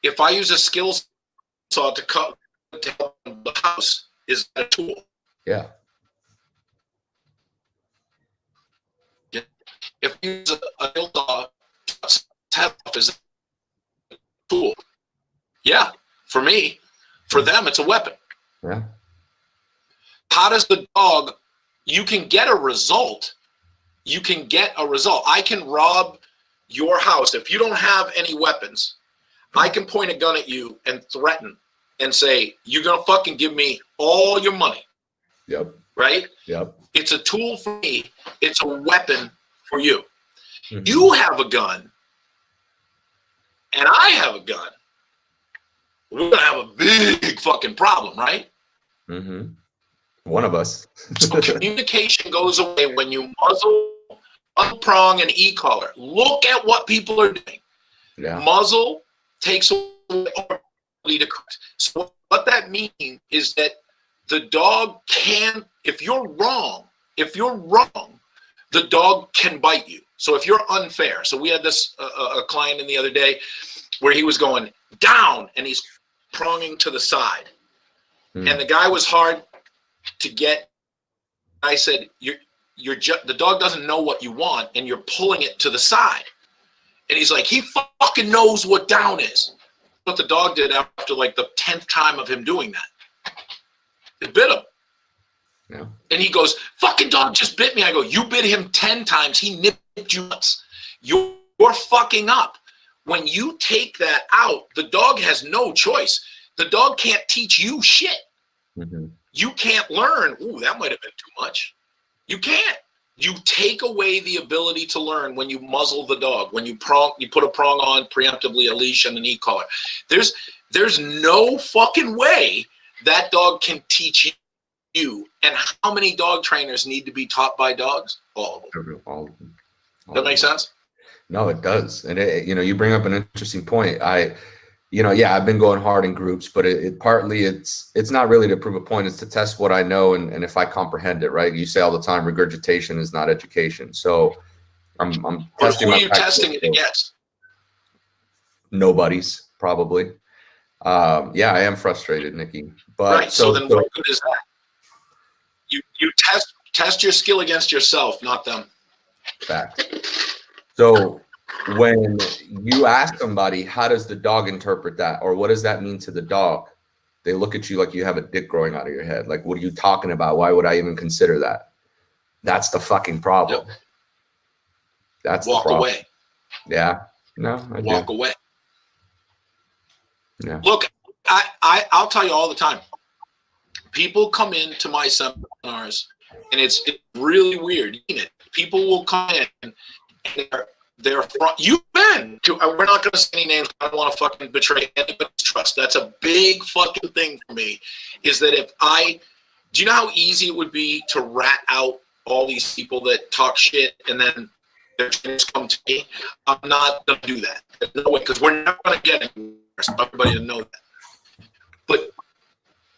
If I use a skill saw to help build the house, is that a tool? Yeah. If I use a skill saw to help, is that a tool? Yeah. For me, for them, it's a weapon. Yeah. How does the dog? You can get a result. I can rob your house. If you don't have any weapons, I can point a gun at you and threaten and say, you're going to fucking give me all your money. Yep. Right? Yep. It's a tool for me. It's a weapon for you. Mm-hmm. You have a gun and I have a gun. We're going to have a big fucking problem, right? Mm-hmm. One of us. So communication goes away when you muzzle, unprong, and e-collar. Look at what people are doing. Yeah. Muzzle takes away our ability to correct. So what that means is that the dog can, if you're wrong, the dog can bite you. So if you're unfair. So we had this a client in the other day where he was going down and he's pronging to the side. And the guy was hard to get. I said, the dog doesn't know what you want and you're pulling it to the side. And he's like, he fucking knows what down is. What the dog did after like the 10th time of him doing that. It bit him. Yeah. And he goes, fucking dog just bit me. I go, you bit him 10 times. He nipped you nuts. You're fucking up. When you take that out, the dog has no choice. The dog can't teach you shit. Mm-hmm. You can't learn, ooh, that might have been too much. You can't. You take away the ability to learn when you muzzle the dog, when you put a prong on, preemptively a leash and an e-collar. There's no fucking way that dog can teach you. And how many dog trainers need to be taught by dogs? All of them. All of them. That make sense? No, it does. And you bring up an interesting point. I've been going hard in groups, but it's not really to prove a point. It's to test what I know and if I comprehend it, right? You say all the time, regurgitation is not education. So I'm testing. Who are you testing it against? Nobody's probably. I am frustrated, Nikki. But right. So then what good is that? You test your skill against yourself, not them. Fact. So when you ask somebody, how does the dog interpret that? Or what does that mean to the dog? They look at you like you have a dick growing out of your head. Like, what are you talking about? Why would I even consider that? That's the fucking problem. Yep. That's walk the problem. away. Yeah. No, walk away. Yeah. Look, I'll tell you all the time. people come into my seminars, and it's really weird. People will come in and they're from, you've been to, we're not going to say any names. I don't want to fucking betray anybody's trust. That's a big fucking thing for me, is that do you know how easy it would be to rat out all these people that talk shit and then their trainers come to me? I'm not going to do that. There's no way, because we're not going to get anywhere. So everybody to know that. But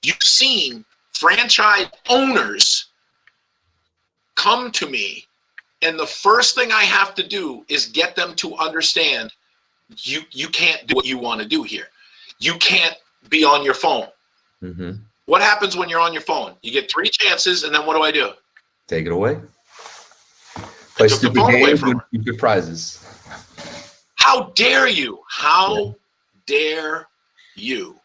you've seen franchise owners come to me, and the first thing I have to do is get them to understand you can't do what you want to do here. You can't be on your phone. Mm-hmm. What happens when you're on your phone? You get 3 chances, and then what do? Take it away. Play stupid games, win stupid prizes. How dare you? How dare you?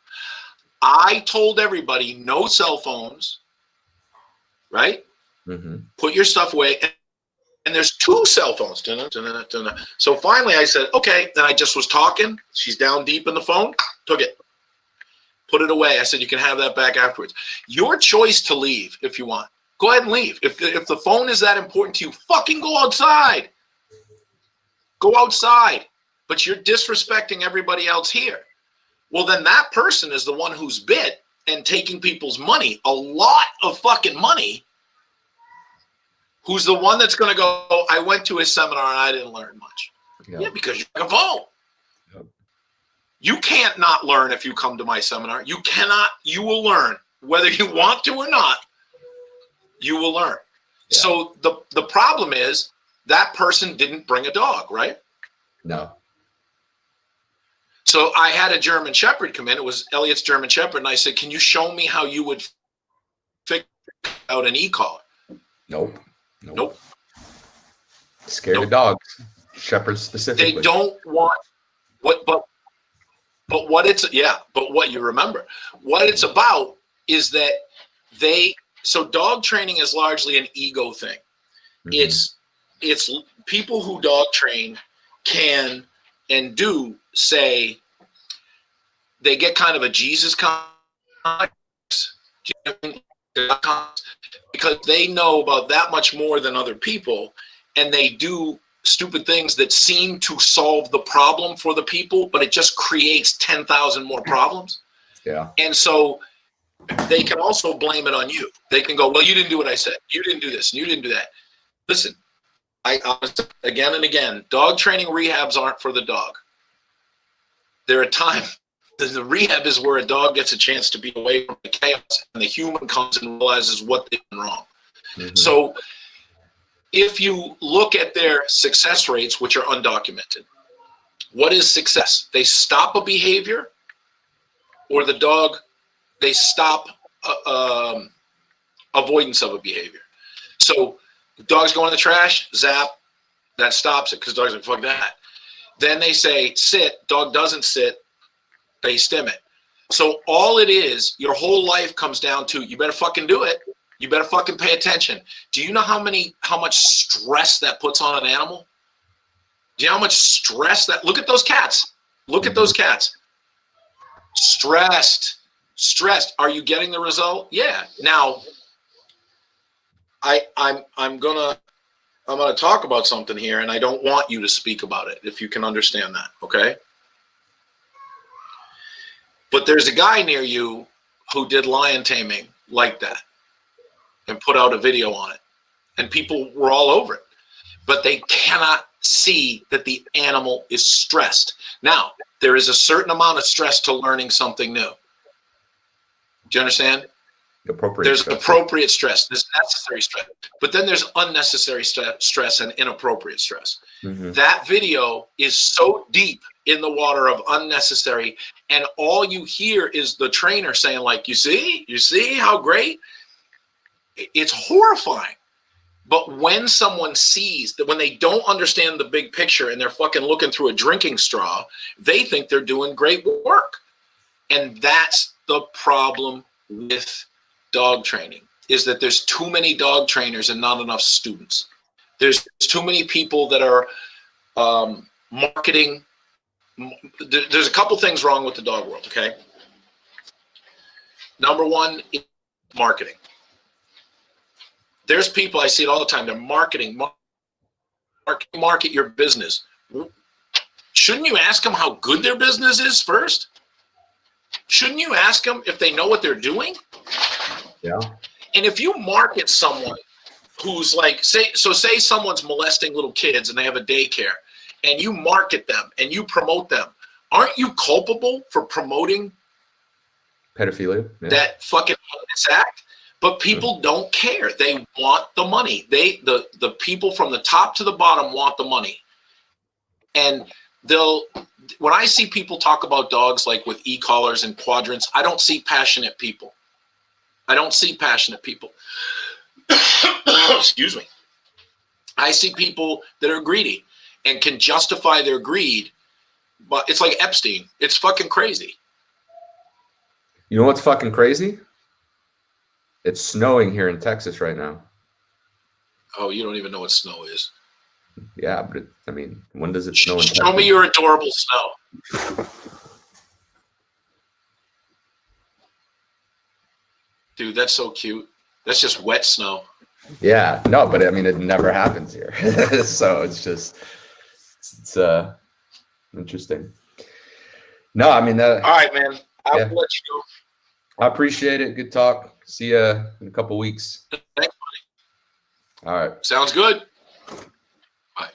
I told everybody no cell phones, right? Mm-hmm. Put your stuff away. And there's 2 cell phones. So finally I said, okay. Then I just was talking. She's down deep in the phone. Took it. Put it away. I said, you can have that back afterwards. Your choice to leave if you want. Go ahead and leave. If the phone is that important to you, fucking go outside. Go outside. But you're disrespecting everybody else here. Well, then that person is the one who's bit and taking people's money, a lot of fucking money, who's the one that's going to go, I went to his seminar and I didn't learn much. Yep. Yeah, because you're a phone. Yep. You can't not learn if you come to my seminar. You cannot, you will learn. Whether you want to or not, you will learn. Yeah. So the problem is that person didn't bring a dog, right? No. So I had a German Shepherd come in. It was Elliot's German Shepherd. And I said, can you show me how you would figure out an e-collar? Nope. Scared of dogs. Shepherds specifically. They don't want but what you remember, what it's about is that so dog training is largely an ego thing. Mm-hmm. It's people who dog train can and do say they get kind of a Jesus complex because they know about that much more than other people, and they do stupid things that seem to solve the problem for the people, but it just creates 10,000 more problems. Yeah. And so they can also blame it on you. They can go, well, you didn't do what I said. You didn't do this. And you didn't do that. Listen, I again and again, dog training rehabs aren't for the dog. There are times the rehab is where a dog gets a chance to be away from the chaos and the human comes and realizes what they've done wrong. Mm-hmm. So if you look at their success rates, which are undocumented, what is success? They stop a behavior, or the dog, they stop avoidance of a behavior. So dogs go in the trash, zap, that stops it because dogs are like, fuck that. Then they say sit, dog doesn't sit, they stim it. So all it is, your whole life comes down to, you better fucking do it. You better fucking pay attention. Do you know how much stress that puts on an animal? Do you know how much stress that, look at those cats. Look at those cats. Stressed. Are you getting the result? Yeah. Now, I'm gonna talk about something here, and I don't want you to speak about it, if you can understand that, okay? But there's a guy near you who did lion taming like that and put out a video on it, and people were all over it, but they cannot see that the animal is stressed. Now, there is a certain amount of stress to learning something new. Do you understand? There's appropriate stress. There's necessary stress. But then there's unnecessary stress and inappropriate stress. Mm-hmm. That video is so deep in the water of unnecessary, and all you hear is the trainer saying, like, you see how great? It's horrifying. But when someone sees that, when they don't understand the big picture and they're fucking looking through a drinking straw, they think they're doing great work. And that's the problem with dog training, is that there's too many dog trainers and not enough students. There's too many people that are marketing. There's a couple things wrong with the dog world, okay? Number one Marketing. There's people, I see it all the time, they're market your business. Shouldn't you ask them how good their business is first? Shouldn't you ask them if they know what they're doing? Yeah. And if you market someone who's like, say someone's molesting little kids and they have a daycare, and you market them and you promote them, aren't you culpable for promoting Pedophilia. Yeah. that fucking act? But people don't care. They want the money. The people from the top to the bottom want the money. And when I see people talk about dogs like with e-collars and quadrants, I don't see passionate people. I don't see passionate people. Excuse me. I see people that are greedy and can justify their greed, but it's like Epstein. It's fucking crazy. You know what's fucking crazy? It's snowing here in Texas right now. Oh, you don't even know what snow is. Yeah, but I mean, when does it snow in Texas? Show me your adorable snow. Dude, that's so cute. That's just wet snow. Yeah, no, but I mean, it never happens here. So it's just, it's interesting. No, I mean, all right, man. I'll Yeah. let you go. I appreciate it. Good talk. See you in a couple weeks. Thanks, All right. sounds good. Bye.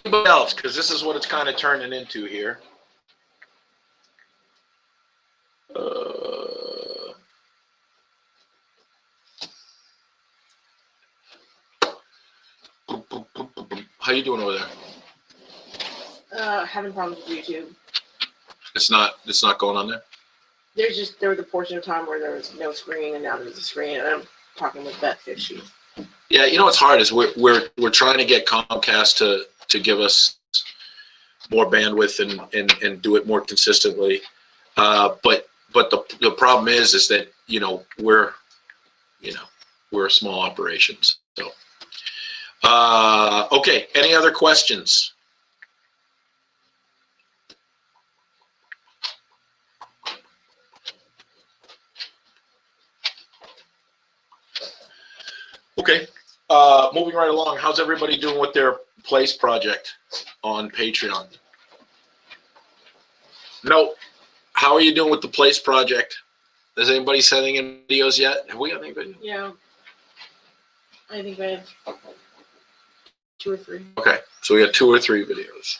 Anybody else? Because this is what it's kind of turning into here. How you doing over there? Having problems with YouTube. It's not going on there. There was a portion of time where there was no screen, and now there's a screen, and I'm talking with that fishy. Yeah, you know what's hard is we're trying to get Comcast to give us more bandwidth and do it more consistently. But the problem is that we're a small operation. So okay. Any other questions? Okay. Moving right along. How's everybody doing with their Place project on Patreon? No. How are you doing with the Place project? Is anybody sending in videos yet? Have we got any videos? Yeah. I think I have 2 or 3. Okay. So we got 2 or 3 videos.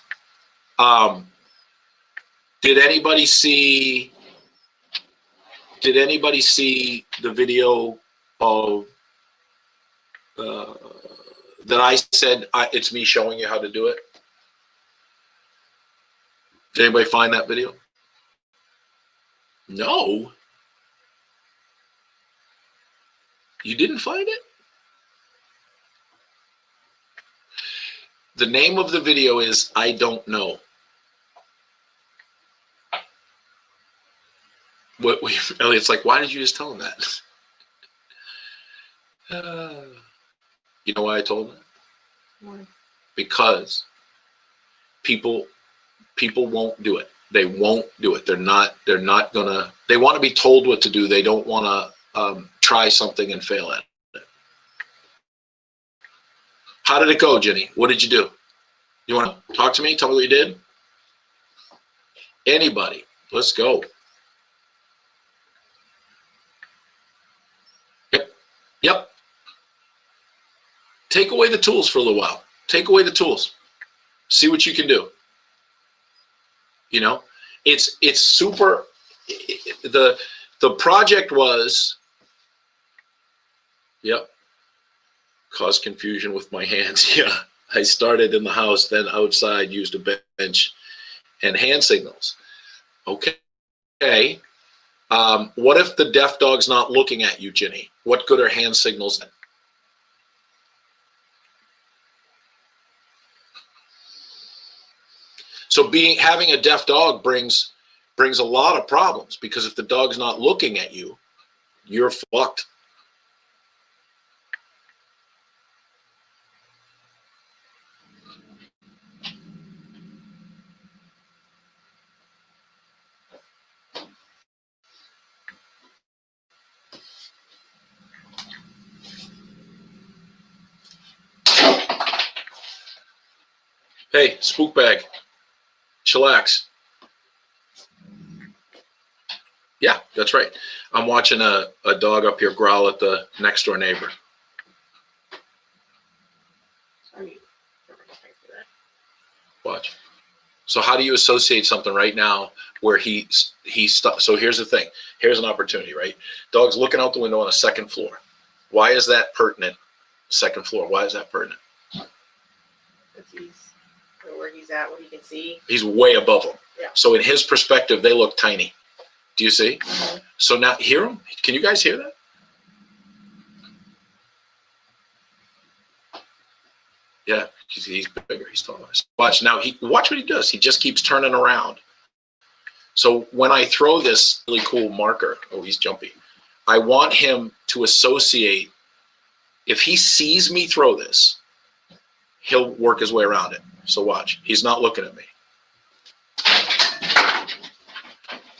Did anybody see the video of that I said it's me showing you how to do it? Did anybody find that video? No. You didn't find it? The name of the video is I Don't Know. Elliot's like, why did you just tell him that? You know why I told him? Why? Because people won't do it. They won't do it. They're not gonna. They want to be told what to do. They don't want to try something and fail at it. How did it go, Jenny? What did you do? You want to talk to me? Tell me what you did. Anybody? Let's go. Yep. Take away the tools for a little while. Take away the tools. See what you can do. It's super. The project was. Yep. Caused confusion with my hands. Yeah. I started in the house, then outside, used a bench and hand signals. Okay. What if the deaf dog's not looking at you, Ginny? What good are hand signals then? So having a deaf dog brings a lot of problems, because if the dog's not looking at you, you're fucked. Hey, spook bag. Chillax. Yeah, that's right. I'm watching a dog up here growl at the next door neighbor. I mean, Watch. So how do you associate something right now where he's so here's the thing. Here's an opportunity, right? Dog's looking out the window on a second floor. Why is that pertinent? Second floor. Why is that pertinent? Because he's where he's at, what he can see. He's way above them. Yeah. So in his perspective, they look tiny. Do you see? Mm-hmm. So now hear him? Can you guys hear that? Yeah, he's bigger. He's taller. Watch now. Watch what he does. He just keeps turning around. So when I throw this really cool marker, oh, he's jumpy. I want him to associate. If he sees me throw this, he'll work his way around it. So watch. He's not looking at me.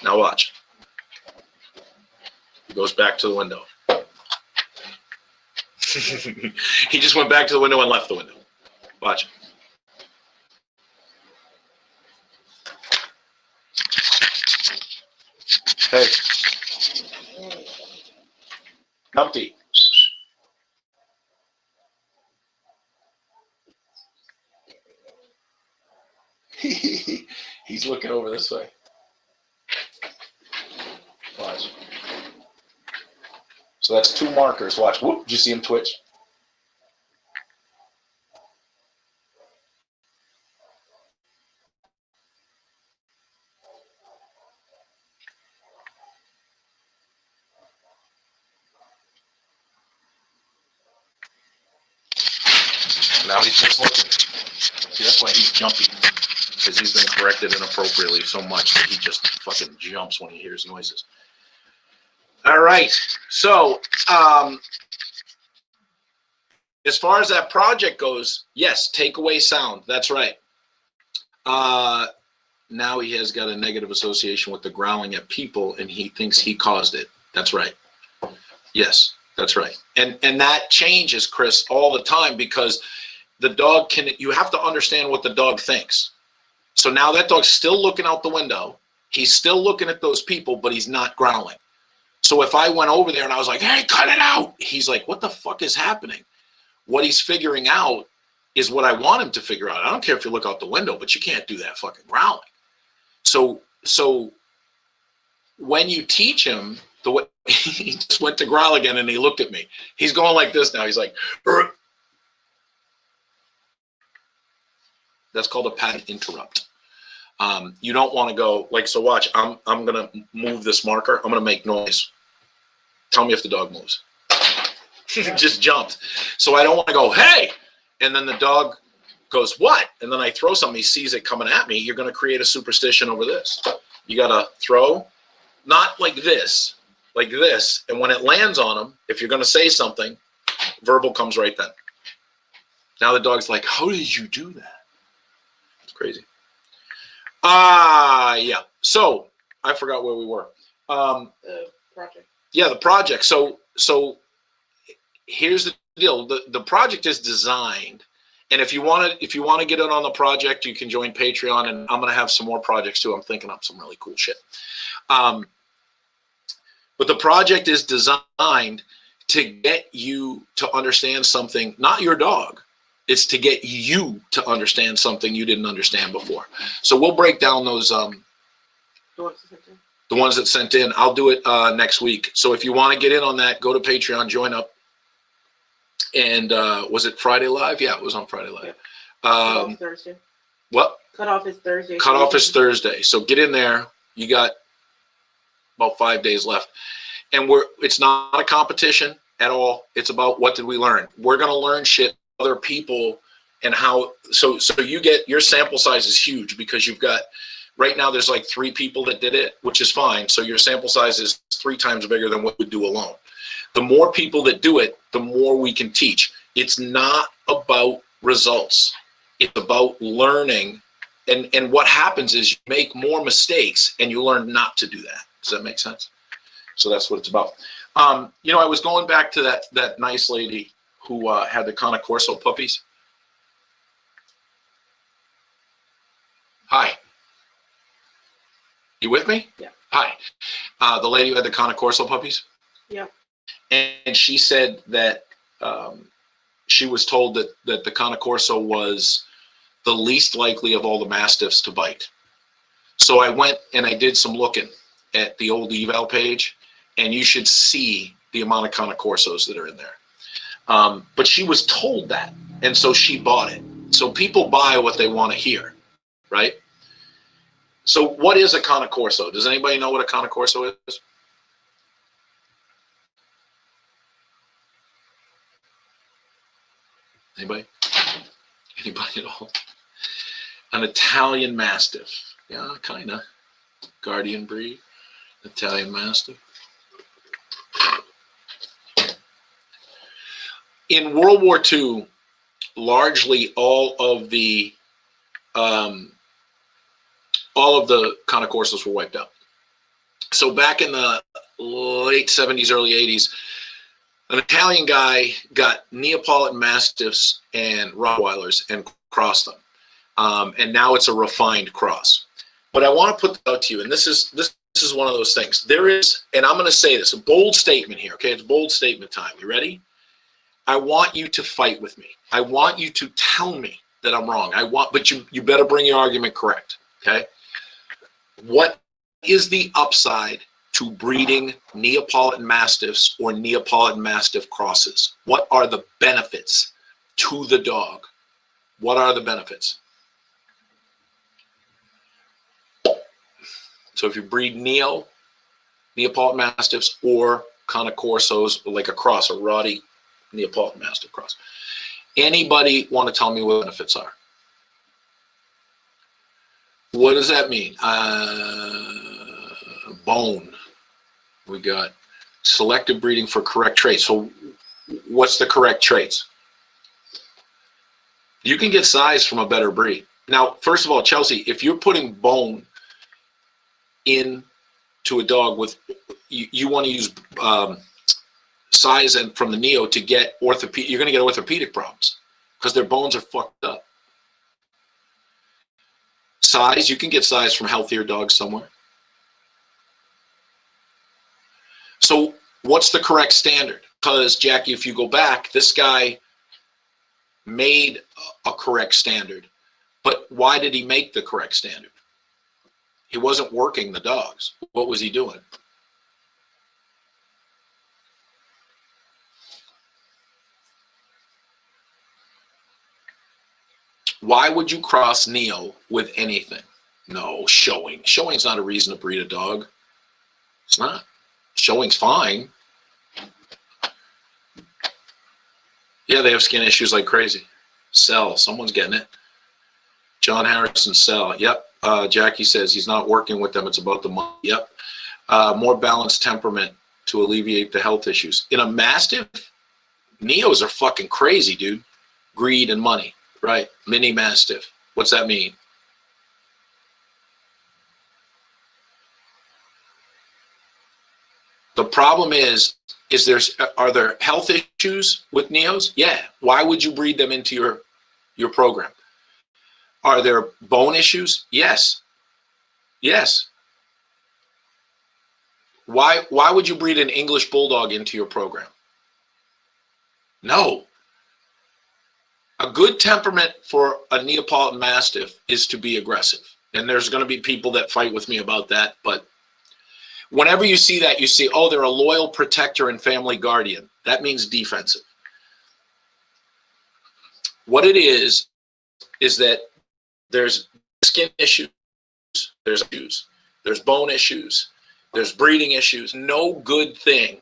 Now watch. He goes back to the window. He just went back to the window and left the window. Watch. Hey. Humpty. He's looking over this way. Watch. So that's 2 markers. Watch. Whoop. Did you see him twitch? Now he's just looking. See, that's why he's jumpy. Because he's been corrected inappropriately so much that he just fucking jumps when he hears noises. All right. So, as far as that project goes, yes, take away sound. That's right. Now he has got a negative association with the growling at people, and he thinks he caused it. That's right. Yes, that's right. And that changes, Chris, all the time because the dog you have to understand what the dog thinks. So now that dog's still looking out the window. He's still looking at those people, but he's not growling. So if I went over there and I was like, hey, cut it out. He's like, what the fuck is happening? What he's figuring out is what I want him to figure out. I don't care if you look out the window, but you can't do that fucking growling. So when you teach him the way, he just went to growl again and he looked at me. He's going like this now. He's like, Urgh. That's called a pattern interrupt. You don't want to go like, so watch, I'm going to move this marker. I'm going to make noise. Tell me if the dog moves. Just jumped. So I don't want to go, hey, and then the dog goes, what? And then I throw something, he sees it coming at me. You're going to create a superstition over this. You got to throw, not like this. And when it lands on him, if you're going to say something, verbal comes right then. Now the dog's like, how did you do that? It's crazy. Yeah. So I forgot where we were. The project. Yeah, the project. So here's the deal. The project is designed, and if you want to get in on the project, you can join Patreon, and I'm going to have some more projects too. I'm thinking up some really cool shit. But the project is designed to get you to understand something, not your dog. It's to get you to understand something you didn't understand before. So we'll break down those, the ones that sent in. I'll do it next week. So if you want to get in on that, go to Patreon, join up. And was it Friday Live? Yeah, it was on Friday Live. Thursday. What? Cutoff is Thursday. Cutoff is Thursday. So get in there. You got about 5 days left. And it's not a competition at all. It's about what did we learn. We're going to learn shit other people and how, so you get, your sample size is huge because you've got, right now there's like 3 people that did it, which is fine. So your sample size is 3 times bigger than what we do alone. The more people that do it, the more we can teach. It's not about results. It's about learning. And what happens is you make more mistakes and you learn not to do that. Does that make sense? So that's what it's about. You know, I was going back to that nice lady who had the Cane Corso puppies. Hi. You with me? Yeah. Hi. The lady who had the Cane Corso puppies? Yeah. And she said that she was told that the Cane Corso was the least likely of all the Mastiffs to bite. So I went and I did some looking at the old eval page, and you should see the amount of Cane Corsos that are in there. But she was told that, and so she bought it. So people buy what they want to hear, right? So what is a Cane Corso? Does anybody know what a Cane Corso is? Anybody? Anybody at all? An Italian Mastiff. Yeah, kind of. Guardian breed. Italian Mastiff. In World War II, largely all of the Cane Corsos were wiped out. So back in the late 70s, early 80s, an Italian guy got Neapolitan Mastiffs and Rottweilers and crossed them. And now it's a refined cross. But I want to put that out to you, and this is one of those things. There is, and I'm going to say this, a bold statement here, okay? It's bold statement time. You ready? I want you to fight with me. I want you to tell me that I'm wrong. But you better bring your argument correct, okay? What is the upside to breeding Neapolitan Mastiffs or Neapolitan Mastiff crosses? What are the benefits to the dog? What are the benefits? So if you breed Neapolitan Mastiffs or Cane Corsos, like a cross, a Rottie Neapolitan Mastiff cross, anybody want to tell me what the benefits are? What does that mean? Bone. We got selective breeding for correct traits. So what's the correct traits? You can get size from a better breed. Now, first of all, Chelsea, if you're putting bone into a dog with, you want to use size and from the Neo to get orthopedic, you're going to get orthopedic problems because their bones are fucked up. Size, you can get size from healthier dogs somewhere. So what's the correct standard? Because, Jackie, if you go back, this guy made a correct standard. But why did he make the correct standard? He wasn't working the dogs. What was he doing? Why would you cross Neo with anything? No, showing. Showing's not a reason to breed a dog. It's not. Showing's fine. Yeah, they have skin issues like crazy. Sell. Someone's getting it. John Harrison, sell. Yep. Jackie says he's not working with them. It's about the money. Yep. More balanced temperament to alleviate the health issues. In a Mastiff, Neos are fucking crazy, dude. Greed and money. Right. Mini Mastiff. What's that mean? The problem is are there health issues with Neos? Yeah. Why would you breed them into your program? Are there bone issues? Yes. Yes. Why would you breed an English Bulldog into your program? No. A good temperament for a Neapolitan Mastiff is to be aggressive. And there's going to be people that fight with me about that. But whenever you see that, you see, oh, they're a loyal protector and family guardian. That means defensive. What it is that there's skin issues, there's bone issues, there's breeding issues. No good thing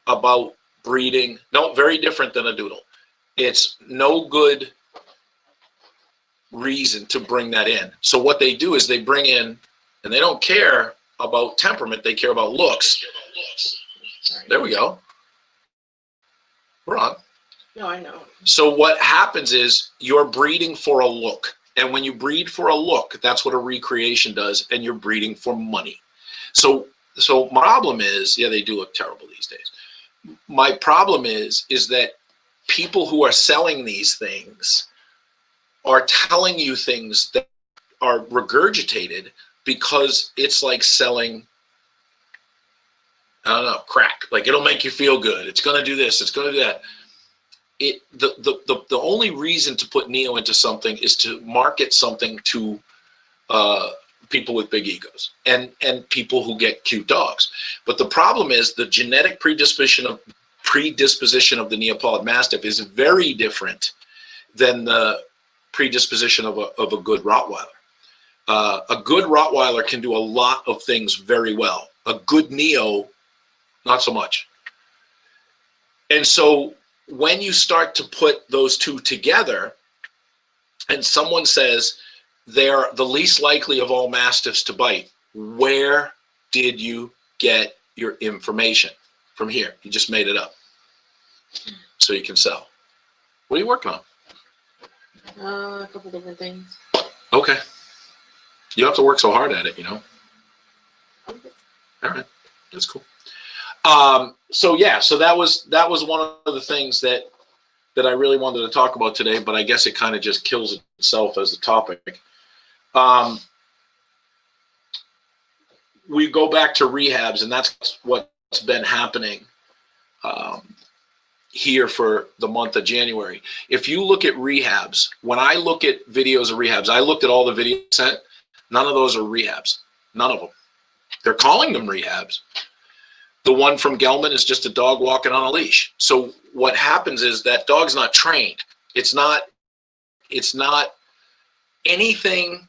about breeding. No, very different than a doodle. It's no good reason to bring that in. So what they do is they bring in, and they don't care about temperament, they care about looks. There we go. We're on. No, I know. So what happens is you're breeding for a look. And when you breed for a look, that's what a recreation does, and you're breeding for money. So my problem is, yeah, they do look terrible these days. My problem is that people who are selling these things are telling you things that are regurgitated because it's like selling, I don't know, crack. Like it'll make you feel good. It's going to do this. It's going to do that. The only reason to put Neo into something is to market something to people with big egos and people who get cute dogs. But the problem is the genetic predisposition of the Neapolitan Mastiff is very different than the predisposition of a good Rottweiler. A good Rottweiler can do a lot of things very well. A good Neo, not so much. And so when you start to put those two together and someone says they're the least likely of all Mastiffs to bite, where did you get your information? From here. You just made it up so you can sell. What are you working on? A couple different things. Okay. You don't have to work so hard at it, you know. Okay. All right, that's cool. So yeah, so that was one of the things that I really wanted to talk about today, but I guess it kind of just kills itself as a topic. We go back to rehabs, and that's what's been happening here for the month of January. If you look at rehabs, when I look at videos of rehabs, I looked at all the videos sent. None of those are rehabs. None of them. They're calling them rehabs. The one from Gelman is just a dog walking on a leash. So what happens is that dog's not trained. It's not anything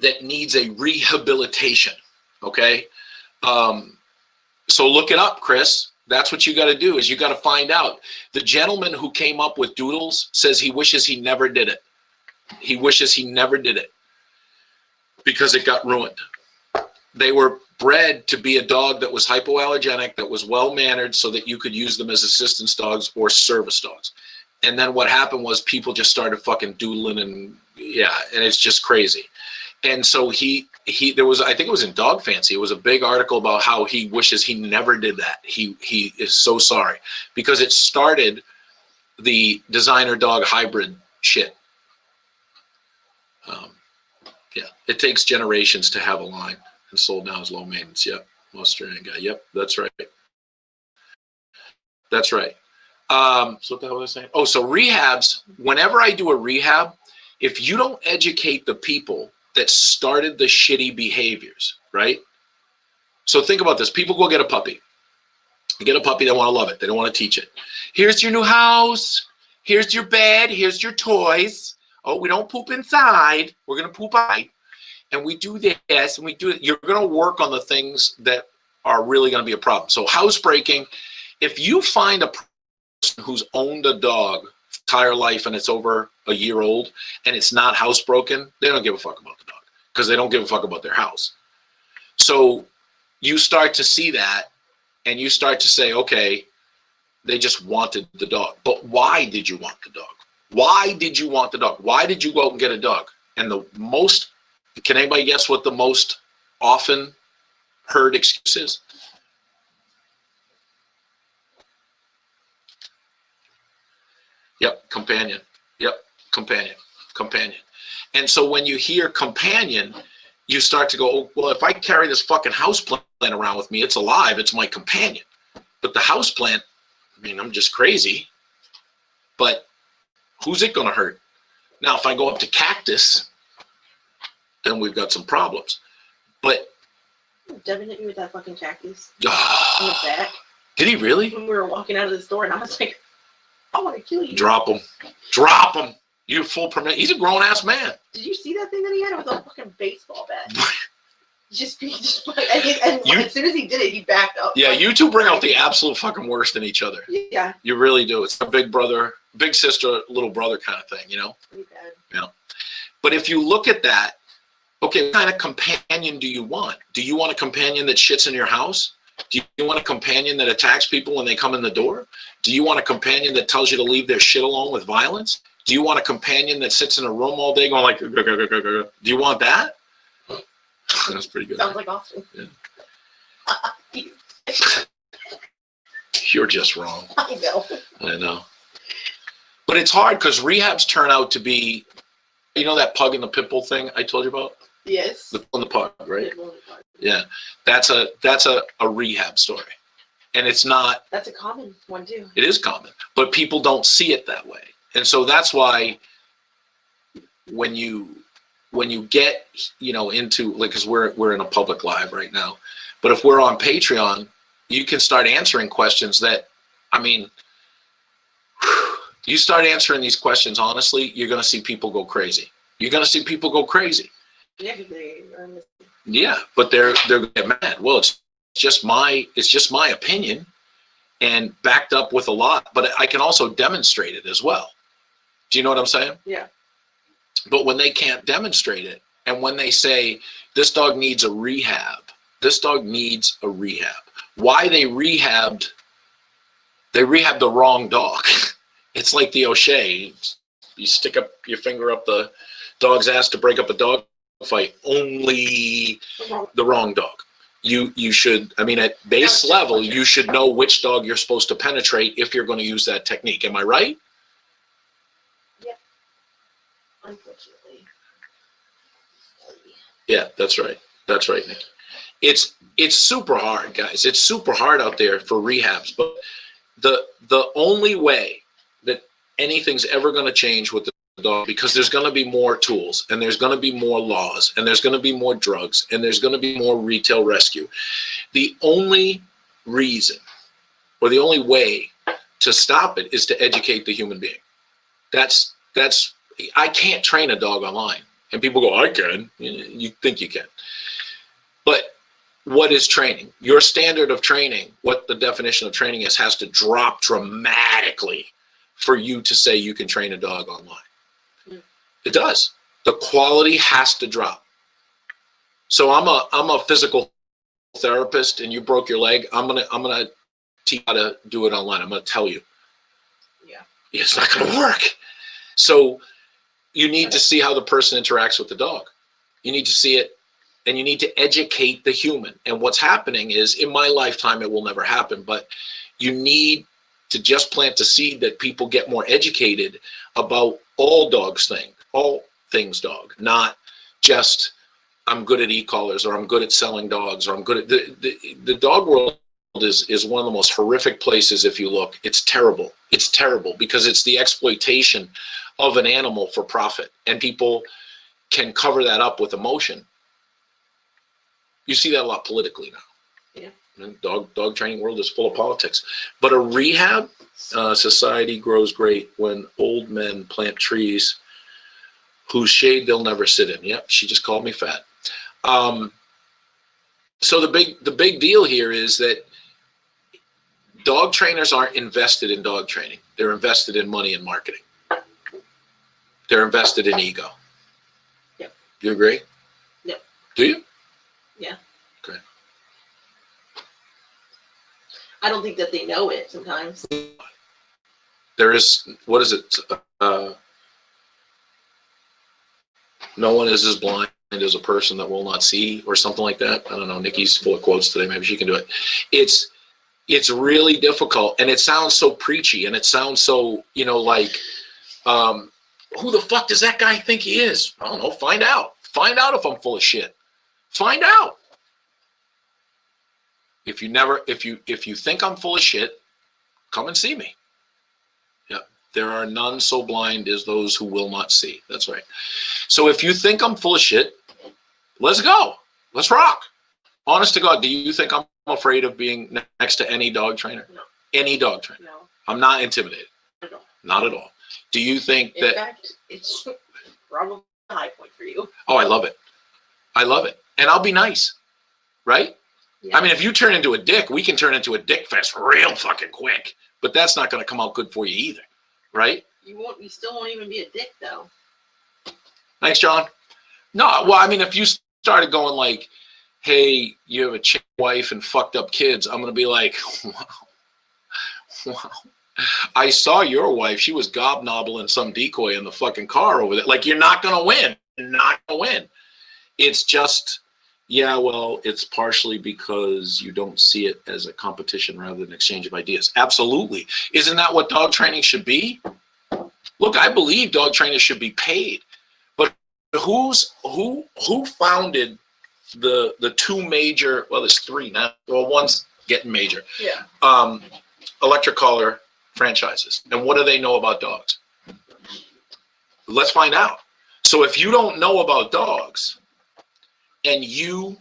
that needs a rehabilitation. Okay. So look it up, Chris. That's what you got to do, is you got to find out. The gentleman who came up with Doodles says he wishes he never did it. He wishes he never did it because it got ruined. They were bred to be a dog that was hypoallergenic, that was well-mannered, so that you could use them as assistance dogs or service dogs. And then what happened was people just started fucking doodling, and yeah, and it's just crazy. And so there was, I think it was in Dog Fancy, it was a big article about how he wishes he never did that. He is so sorry because it started the designer dog hybrid shit. Yeah, it takes generations to have a line, and sold now as low maintenance. Yep, Australian guy. Yep, that's right. That's right. So what the hell was I saying? Oh, so rehabs. Whenever I do a rehab, if you don't educate the people that started the shitty behaviors, right? So think about this. People go get a puppy. You get a puppy, they want to love it. They don't want to teach it. Here's your new house. Here's your bed. Here's your toys. Oh, we don't poop inside. We're going to poop out. And we do this and we do it. You're going to work on the things that are really going to be a problem. So housebreaking, if you find a person who's owned a dog entire life and it's over a year old and it's not housebroken, they don't give a fuck about the dog because they don't give a fuck about their house. So you start to see that and you start to say, okay, they just wanted the dog. But why did you want the dog? Why did you want the dog? Why did you go out and get a dog? And the most, can anybody guess what the most often heard excuse is? Yep, companion. Yep, companion, companion. And so when you hear companion, you start to go, oh, well, if I carry this fucking houseplant around with me, it's alive, it's my companion. But the houseplant, I mean, I'm just crazy, but who's it gonna hurt? Now, if I go up to cactus, then we've got some problems. But Devin hit me with that fucking cactus in the back. Did he really? When we were walking out of the store, and I was like, I want to kill you. Drop him. Drop him. You full permit. He's a grown ass man. Did you see that thing that he had? It was a fucking baseball bat. just and as soon as he did it, he backed up. Yeah, you two bring out the absolute fucking worst in each other. Yeah. You really do. It's a big brother, big sister, little brother kind of thing, you know? Pretty bad. Yeah. But if you look at that, okay, what kind of companion do you want? Do you want a companion that shits in your house? Do you want a companion that attacks people when they come in the door? Do you want a companion that tells you to leave their shit alone with violence? Do you want a companion that sits in a room all day going like, do you want that? That's pretty good. Sounds like Austin. Yeah. You're just wrong. I know. I know. But it's hard because rehabs turn out to be you know that pug and the pit bull thing I told you about? Yes. The pug, right? Yeah. Yeah, that's a rehab story, and it's not. That's a common one too. It is common, but people don't see it that way, and so that's why when you get into like, because we're in a public live right now, but if we're on Patreon, you can start answering questions that, I mean, you start answering these questions honestly, you're going to see people go crazy. You're going to see people go crazy. Yeah, they are. Yeah, but they're gonna get mad. Well, it's just my opinion, and backed up with a lot. But I can also demonstrate it as well. Do you know what I'm saying? Yeah. But when they can't demonstrate it, and when they say this dog needs a rehab, this dog needs a rehab. Why they rehabbed the wrong dog. It's like the O'Shea. You stick up your finger up the dog's ass to break up a dog fight. Only the wrong dog. You should, I mean, at base level, you should know which dog you're supposed to penetrate if you're going to use that technique. Am I right? Yeah. Unfortunately. Yeah, that's right. That's right, Nick. It's super hard, guys. It's super hard out there for rehabs. But the only way that anything's ever going to change with the dog, because there's going to be more tools, and there's going to be more laws, and there's going to be more drugs, and there's going to be more retail rescue. The only reason, or the only way to stop it, is to educate the human being. That's I can't train a dog online. And people go, I can. You think you can. But what is training? Your standard of training, what the definition of training is, has to drop dramatically for you to say you can train a dog online. It does. The quality has to drop. So I'm a physical therapist, and you broke your leg. I'm gonna teach you how to do it online. I'm gonna tell you. Yeah. It's not gonna work. So you need to see how the person interacts with the dog. You need to see it, and you need to educate the human. And what's happening is, in my lifetime, it will never happen, but you need to just plant the seed that people get more educated about all things dog, not just I'm good at e-collars, or I'm good at selling dogs, or I'm good at the dog world is one of the most horrific places. If you look, it's terrible. It's terrible because it's the exploitation of an animal for profit, and people can cover that up with emotion. You see that a lot politically now. Yeah. And dog training world is full of politics. But a rehab society grows great when old men plant trees whose shade they'll never sit in. Yep, she just called me fat. So the big deal here is that dog trainers aren't invested in dog training. They're invested in money and marketing. They're invested in ego. Yep. You agree? Yep. Do you? Yeah. Okay. I don't think that they know it sometimes. There is, what is it? No one is as blind as a person that will not see, or something like that. I don't know. Nikki's full of quotes today. Maybe she can do it. It's really difficult, and it sounds so preachy, and it sounds so, like, who the fuck does that guy think he is? I don't know. Find out. Find out if I'm full of shit. Find out. If you think I'm full of shit, come and see me. Yeah. There are none so blind as those who will not see. That's right. So if you think I'm full of shit, let's go. Let's rock. Honest to God, do you think I'm afraid of being next to any dog trainer? No. Any dog trainer? No. I'm not intimidated. Not at all. Not at all. Do you think In that? fact, it's probably a high point for you. Oh, I love it. I love it. And I'll be nice. Right? Yeah. I mean, if you turn into a dick, we can turn into a dick fest real fucking quick. But that's not going to come out good for you either. Right? You still won't even be a dick though. Thanks, John. No, well, I mean, if you started going like, hey, you have a chick wife and fucked up kids, I'm going to be like, wow. I saw your wife. She was gobnobbling some decoy in the fucking car over there. Like, you're not going to win. You're not going to win. It's just, yeah, well, it's partially because you don't see it as a competition rather than an exchange of ideas. Absolutely. Isn't that what dog training should be? Look, I believe dog trainers should be paid. But who founded the two major, well, there's three now. Well, one's getting major. Yeah. Electric collar franchises. And what do they know about dogs? Let's find out. So if you don't know about dogs and you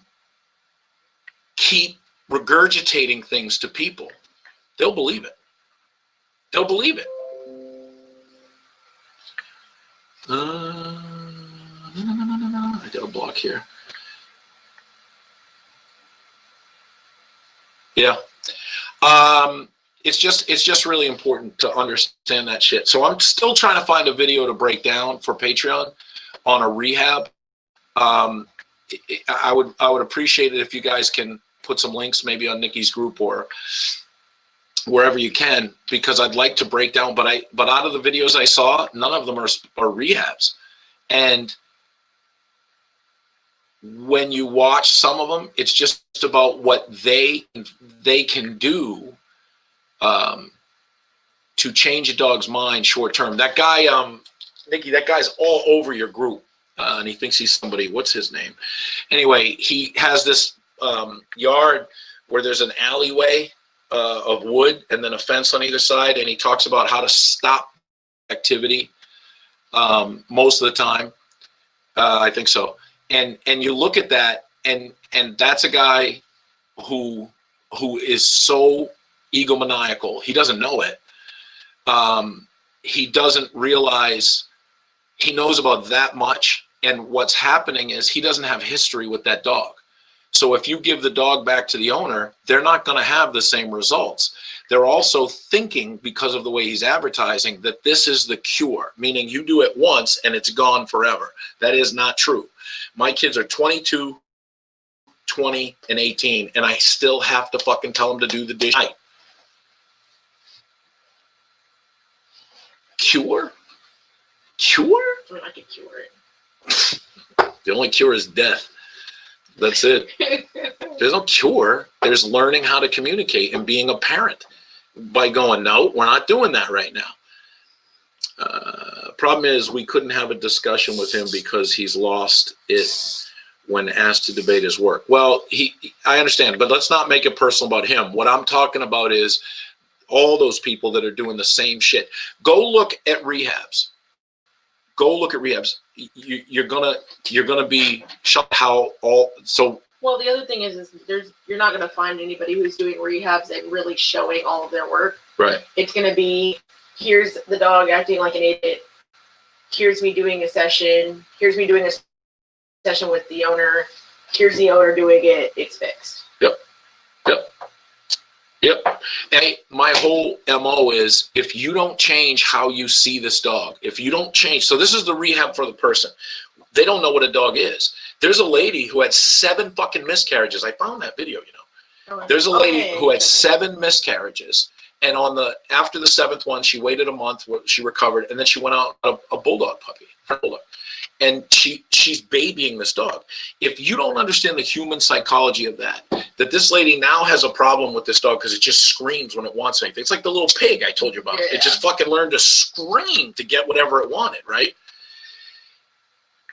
keep regurgitating things to people, they'll believe it. They'll believe it. No. I got a block here. Yeah. It's just really important to understand that shit. So I'm still trying to find a video to break down for Patreon on a rehab. I would appreciate it if you guys can put some links maybe on Nikki's group or wherever you can, because I'd like to break down, but out of the videos I saw, none of them are rehabs. And when you watch some of them, it's just about what they can do to change a dog's mind short term. That guy, Nikki, that guy's all over your group, and he thinks he's somebody. What's his name? Anyway, he has this yard where there's an alleyway of wood and then a fence on either side, and he talks about how to stop activity most of the time. I think so. And you look at that, and that's a guy who is so egomaniacal. He doesn't know it. He doesn't realize he knows about that much. And what's happening is he doesn't have history with that dog. So if you give the dog back to the owner, they're not going to have the same results. They're also thinking, because of the way he's advertising, that this is the cure, meaning you do it once and it's gone forever. That is not true. My kids are 22, 20, and 18, and I still have to fucking tell them to do the dish right. Cure? Cure? I mean, I could cure it. The only cure is death. That's it. There's no cure. There's learning how to communicate and being a parent by going, no, we're not doing that right now. Problem is, we couldn't have a discussion with him because he's lost it when asked to debate his work. Well, I understand, but let's not make it personal about him. What I'm talking about is all those people that are doing the same shit. Go look at rehabs. Go look at rehabs. You're gonna be shocked how all so. Well, the other thing is you're not gonna find anybody who's doing rehabs and really showing all of their work. Right. It's gonna be, here's the dog acting like an idiot. Here's me doing a session. Here's me doing a session with the owner. Here's the owner doing it. It's fixed. Yep. And my whole MO is, if you don't change how you see this dog, if you don't change, so this is the rehab for the person. They don't know what a dog is. There's a lady who had 7 fucking miscarriages. I found that video, There's a lady who had 7 miscarriages. And after the 7th one, she waited a month, she recovered, and then she went out a bulldog puppy, bulldog. And she's babying this dog. If you don't understand the human psychology of that this lady now has a problem with this dog because it just screams when it wants anything. It's like the little pig I told you about. Yeah. It just fucking learned to scream to get whatever it wanted, right?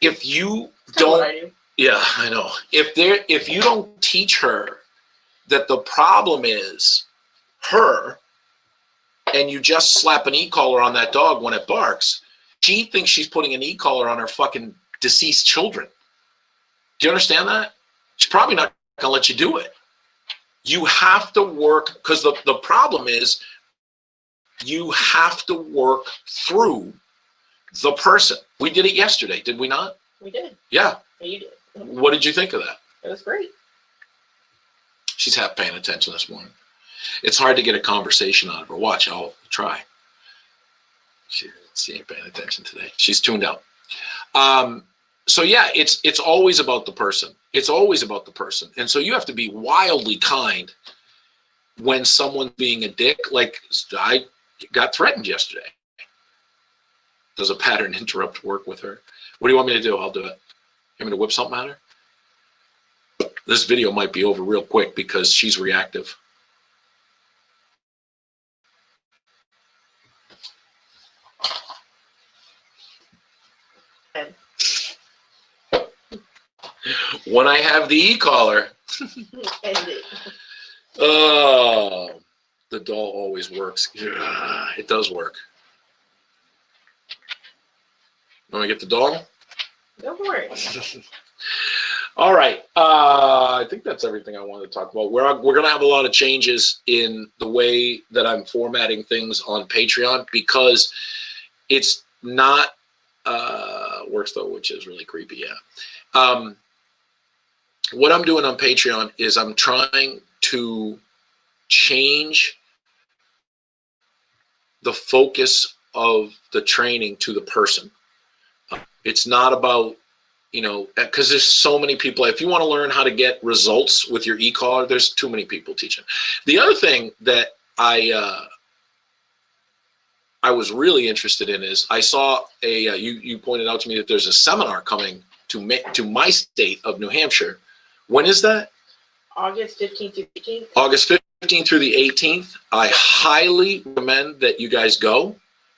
If you don't, yeah, I know. If you don't teach her that the problem is her, and you just slap an e-collar on that dog when it barks, she thinks she's putting an e-collar on her fucking deceased children. Do you understand that? She's probably not going to let you do it. You have to work, because the problem is you have to work through the person. We did it yesterday, did we not? We did. Yeah. Yeah, you did. What did you think of that? It was great. She's half paying attention this morning. It's hard to get a conversation out of her. Watch, I'll try. She ain't paying attention today. She's tuned out. So yeah, it's always about the person. It's always about the person. And so you have to be wildly kind when someone's being a dick. Like, I got threatened yesterday. Does a pattern interrupt work with her? What do you want me to do? I'll do it. You want me to whip something at her? This video might be over real quick because she's reactive. When I have the e-collar, End it. oh, the doll always works. Yeah, it does work. Want to get the doll? Go for it. All right. I think that's everything I wanted to talk about. We're going to have a lot of changes in the way that I'm formatting things on Patreon because it's not works though, which is really creepy. Yeah. What I'm doing on Patreon is I'm trying to change the focus of the training to the person. It's not about, you know, because there's so many people. If you want to learn how to get results with your e-collar, there's too many people teaching. The other thing that I was really interested in is I saw you pointed out to me that there's a seminar coming to my state of New Hampshire. When is that? August 15th through 18th. August 15th through the 18th. I highly recommend that you guys go.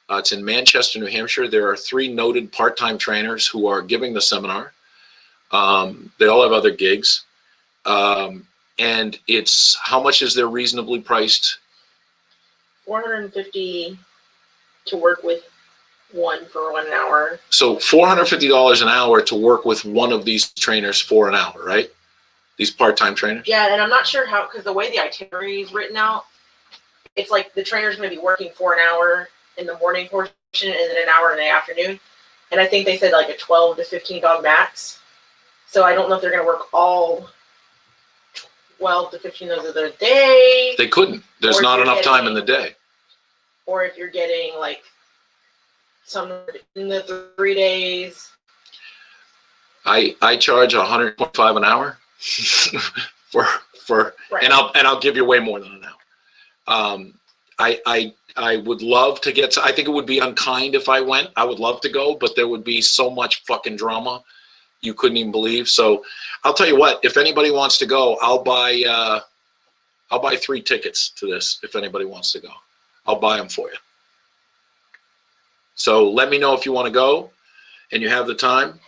It's in Manchester, New Hampshire. There are 3 noted part-time trainers who are giving the seminar. They all have other gigs. And it's, how much is their reasonably priced? $450 to work with one for 1 hour. So $450 an hour to work with one of these trainers for an hour, right? These part-time trainers? Yeah, and I'm not sure how, because the way the itinerary is written out, it's like the trainer's going to be working for an hour in the morning portion and then an hour in the afternoon. And I think they said like a 12 to 15 dog max. So I don't know if they're going to work all 12 to 15 of the day. They couldn't. There's Or not if you're enough time in getting- the day. Or if you're getting like some in the 3 days. I charge $125 an hour for Right. and I'll give you way more than an hour. I would love to get. I think it would be unkind if I went. I would love to go, but there would be so much fucking drama you couldn't even believe. So I'll tell you what. If anybody wants to go, I'll buy 3 tickets to this. If anybody wants to go, I'll buy them for you. So let me know if you want to go, and you have the time.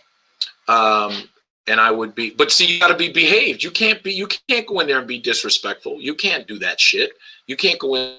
And I would be, but see, you got to be behaved. You can't go in there and be disrespectful. You can't do that shit. You can't go in.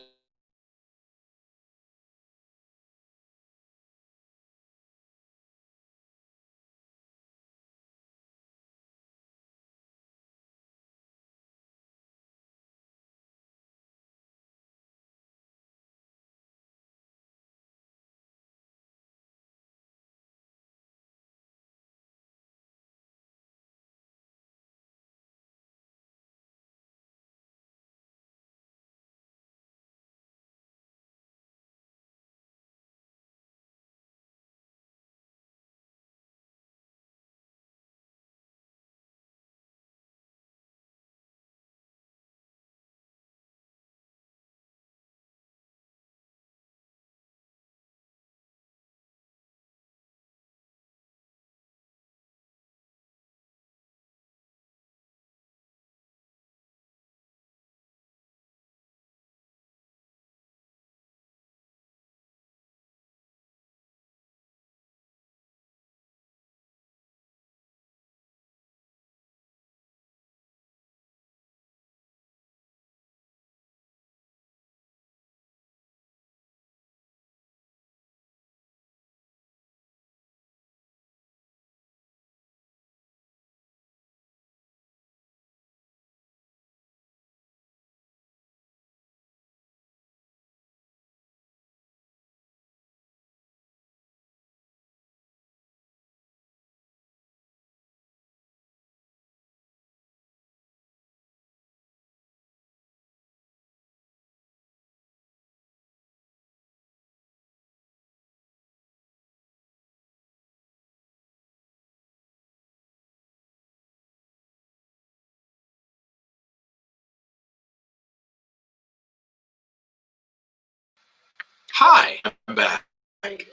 Hi, I'm back. There you go.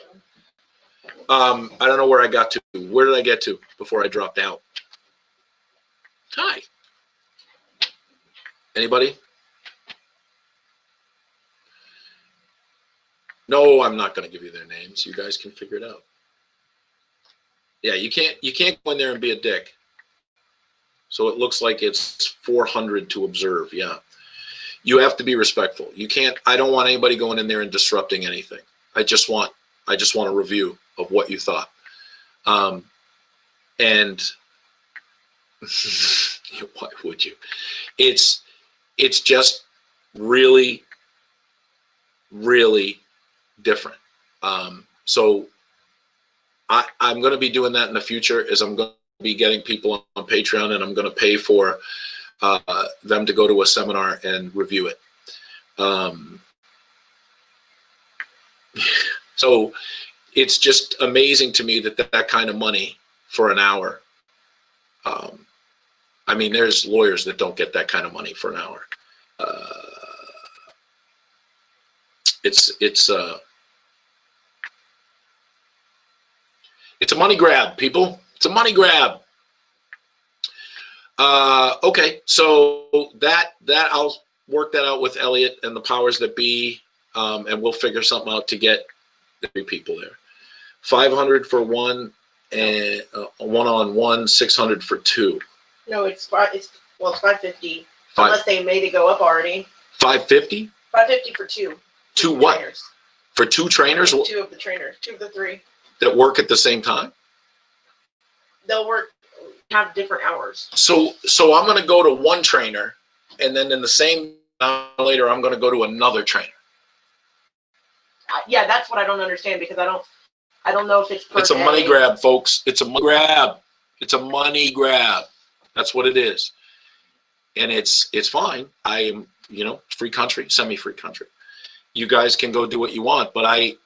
I don't know where I got to. Where did I get to before I dropped out? Hi. Anybody? No, I'm not going to give you their names. You guys can figure it out. Yeah, you can't go in there and be a dick. So it looks like it's 400 to observe. Yeah. You have to be respectful. You can't, I don't want anybody going in there and disrupting anything. I just want a review of what you thought. And why would you? It's just really, really different. So I'm going to be doing that in the future. Is I'm going to be getting people on Patreon, and I'm going to pay for them to go to a seminar and review it. So it's just amazing to me that kind of money for an hour. I mean, there's lawyers that don't get that kind of money for an hour. It's a money grab, people. It's a money grab. Okay, so that I'll work that out with Elliot and the powers that be, and we'll figure something out to get the 3 people there. 500 for one, and a one-on-one, 600 for 2. No, it's 550. Unless they made it go up already. 550? 550 for 2. Two what? Trainers. For 2 trainers? 2 of the trainers. 2 of the 3. That work at the same time? They'll have different hours. So I'm going to go to one trainer, and then in the same hour later, I'm going to go to another trainer. Yeah, that's what I don't understand, because I don't know if it's per It's a day. money grab, folks. It's a money grab. It's a money grab. That's what it is. And it's fine. I am, free country, semi-free country. You guys can go do what you want, but I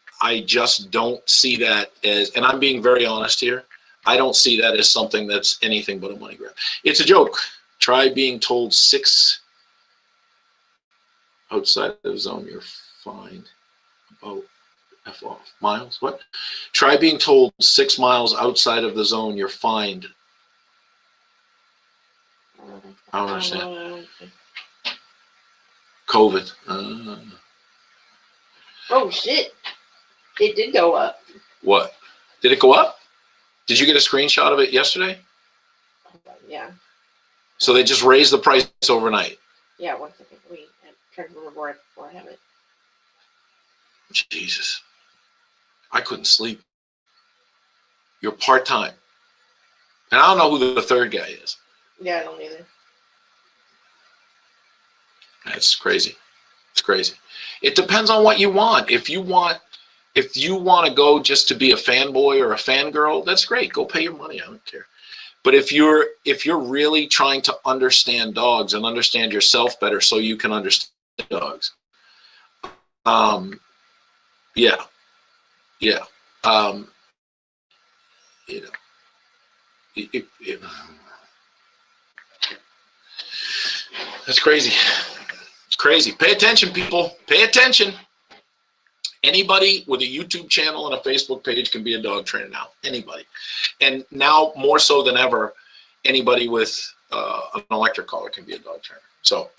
just don't see that as, and I'm being very honest here, I don't see that as something that's anything but a money grab. It's a joke. Try being told 6 outside of the zone, you're fined about F off miles. What? Try being told 6 miles outside of the zone, you're fined. I don't understand. COVID. Oh shit! It did go up. What? Did it go up? Did you get a screenshot of it yesterday? Yeah. So they just raised the price overnight. Yeah. 1 second. Wait. I'm trying to remember where I have it. Jesus. I couldn't sleep. You're part-time. And I don't know who the third guy is. Yeah, I don't either. That's crazy. It's crazy. It depends on what you want. If you want to go just to be a fanboy or a fangirl, that's great. Go pay your money. I don't care. But if you're really trying to understand dogs and understand yourself better so you can understand dogs, yeah. That's crazy. It's crazy. Pay attention, people. Pay attention. Anybody with a YouTube channel and a Facebook page can be a dog trainer now. Anybody. And now more so than ever, anybody with an electric collar can be a dog trainer. So,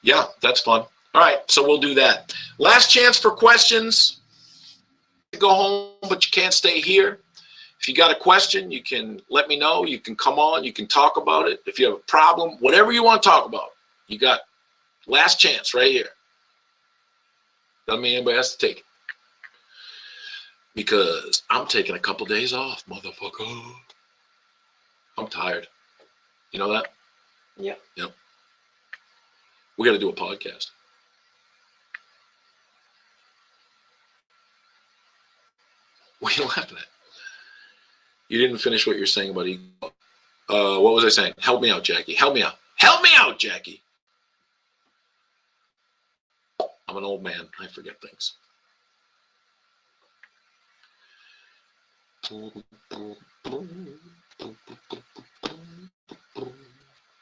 yeah, that's fun. All right, so we'll do that. Last chance for questions. Go home, but you can't stay here. If you got a question, you can let me know. You can come on. You can talk about it. If you have a problem, whatever you want to talk about, you got last chance right here. Doesn't mean anybody has to take it. Because I'm taking a couple days off, motherfucker. I'm tired. You know that? Yep. Yep. We got to do a podcast. What are you laughing at? You didn't finish what you're saying about ego. What was I saying? Help me out, Jackie. Help me out. Help me out, Jackie. I'm an old man. I forget things.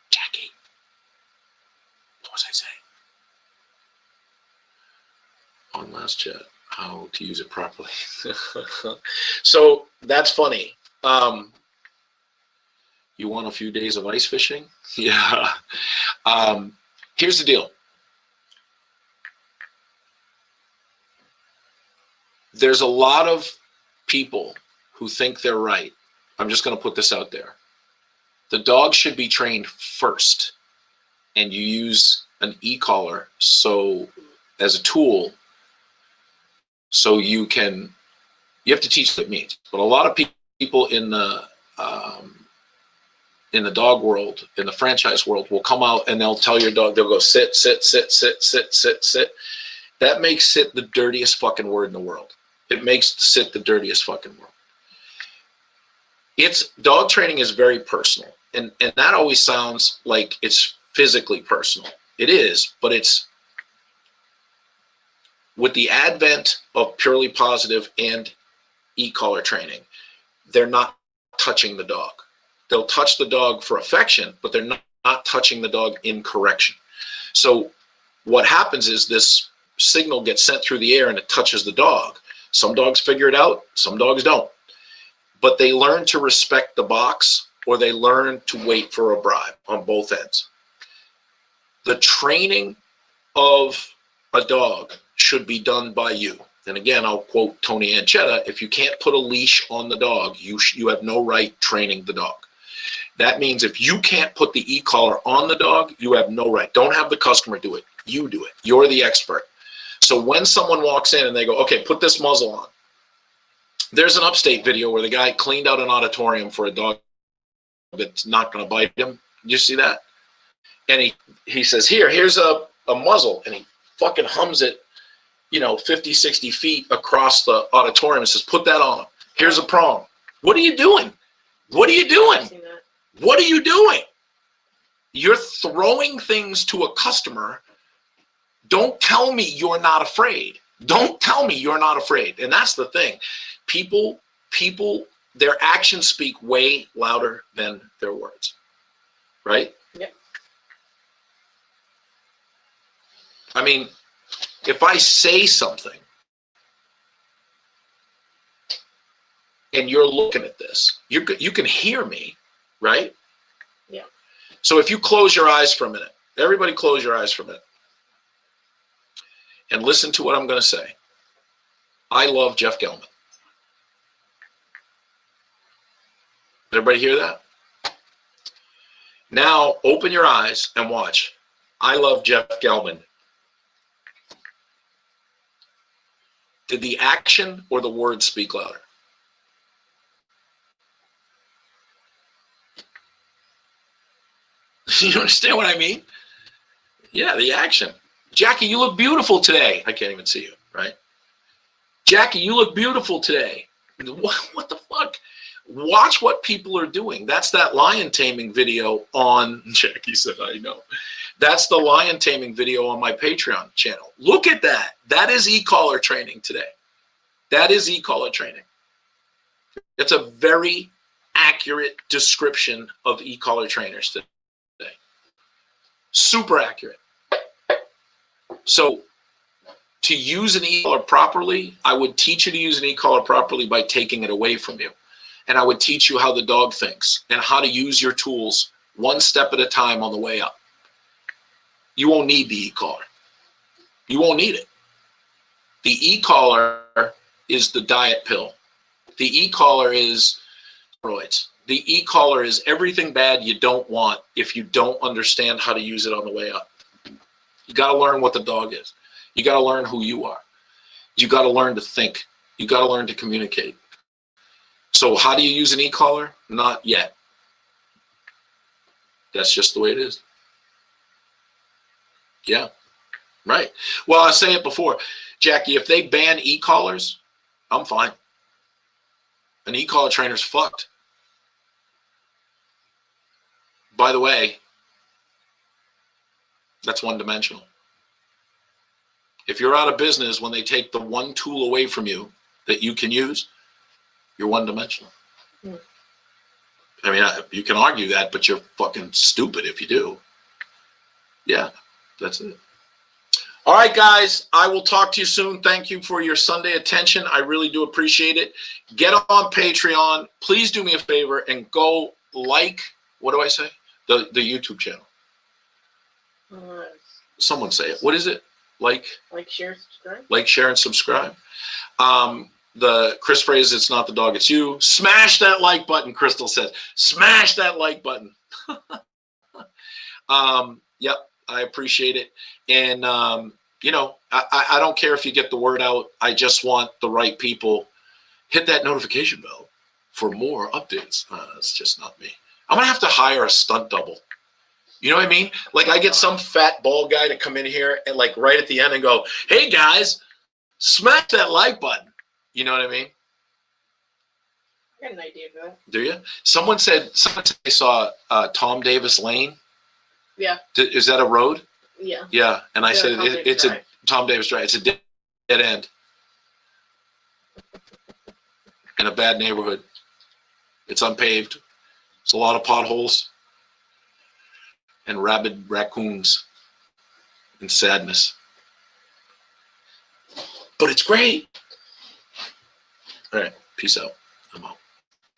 Jackie. What was I saying? On last chat. How to use it properly. So that's funny. You want a few days of ice fishing? Yeah. Here's the deal. There's a lot of people who think they're right. I'm just going to put this out there. The dog should be trained first, and you use an e-collar as a tool, so you have to teach what it means. But a lot of people in the dog world, in the franchise world, will come out and they'll tell your dog, they'll go sit, sit, sit, sit, sit, sit, sit. That makes sit the dirtiest fucking word in the world. It makes sit the dirtiest fucking word. Dog training is very personal, and that always sounds like it's physically personal. It is, but it's with the advent of purely positive and e-collar training, they're not touching the dog. They'll touch the dog for affection, but they're not touching the dog in correction. So what happens is this signal gets sent through the air and it touches the dog. Some dogs figure it out, some dogs don't. But they learn to respect the box, or they learn to wait for a bribe on both ends. The training of a dog should be done by you. And again, I'll quote Tony Anchetta: if you can't put a leash on the dog, you have no right training the dog. That means if you can't put the e-collar on the dog, you have no right. Don't have the customer do it. You do it. You're the expert. So when someone walks in and they go, okay, put this muzzle on. There's an Upstate video where the guy cleaned out an auditorium for a dog that's not going to bite him. You see that? And he says, here's a muzzle. And he fucking hums it, 50, 60 feet across the auditorium and says, put that on him. Here's a prong. What are you doing? What are you doing? What are you doing? You're throwing things to a customer. Don't tell me you're not afraid. Don't tell me you're not afraid. And that's the thing. People, their actions speak way louder than their words. Right? Yep. I mean, if I say something and you're looking at this, you can hear me, right? Yeah. So if you close your eyes for a minute, everybody close your eyes for a minute and listen to what I'm going to say. I love Jeff Gelman. Everybody hear that? Now open your eyes and watch. I love Jeff Gelman. Did the action or the words speak louder? You understand what I mean? Yeah, the action. Jackie, you look beautiful today. I can't even see you, right? Jackie, you look beautiful today. What the fuck? Watch what people are doing. That's that lion taming video on, Jackie said, I know. That's the lion taming video on my Patreon channel. Look at that. That is e-collar training today. That is e-collar training. It's a very accurate description of e-collar trainers today. Super accurate. So to use an e-collar properly, I would teach you to use an e-collar properly by taking it away from you. And I would teach you how the dog thinks and how to use your tools one step at a time on the way up. You won't need the e-collar. You won't need it. The e-collar is the diet pill. The e-collar is steroids. The e-collar is everything bad you don't want if you don't understand how to use it on the way up. You got to learn what the dog is. You got to learn who you are. You got to learn to think. You got to learn to communicate. So how do you use an e-collar? Not yet. That's just the way it is. Yeah, right. Well, I say it before, Jackie, if they ban e-collars, I'm fine. An e-collar trainer's fucked. By the way, that's one-dimensional. If you're out of business when they take the one tool away from you that you can use, you're one-dimensional. Mm. I mean, you can argue that, but you're fucking stupid if you do. Yeah, that's it. All right, guys, I will talk to you soon. Thank you for your Sunday attention. I really do appreciate it. Get on Patreon. Please do me a favor and go like, what do I say? The YouTube channel. Someone say it. What is it? Like, share, subscribe. Like, share, and subscribe. the Chris Fraize, it's not the dog, it's you. Smash that like button, Crystal says. Smash that like button. Yep, I appreciate it. And, you know, I don't care if you get the word out. I just want the right people. Hit that notification bell for more updates. It's just not me. I'm going to have to hire a stunt double. You know what I mean? Like I get some fat bald guy to come in here and like right at the end and go, hey guys, smash that like button. You know what I mean? I got an idea for that. Do you? Someone said they saw Tom Davis Lane. Yeah. Is that a road? Yeah. Yeah. And I Yeah, said Tom Davis it's Drive. a Tom Davis Drive. It's a dead end in a bad neighborhood. It's unpaved. It's a lot of potholes and rabid raccoons and sadness. But it's great. All right. Peace out. I'm out.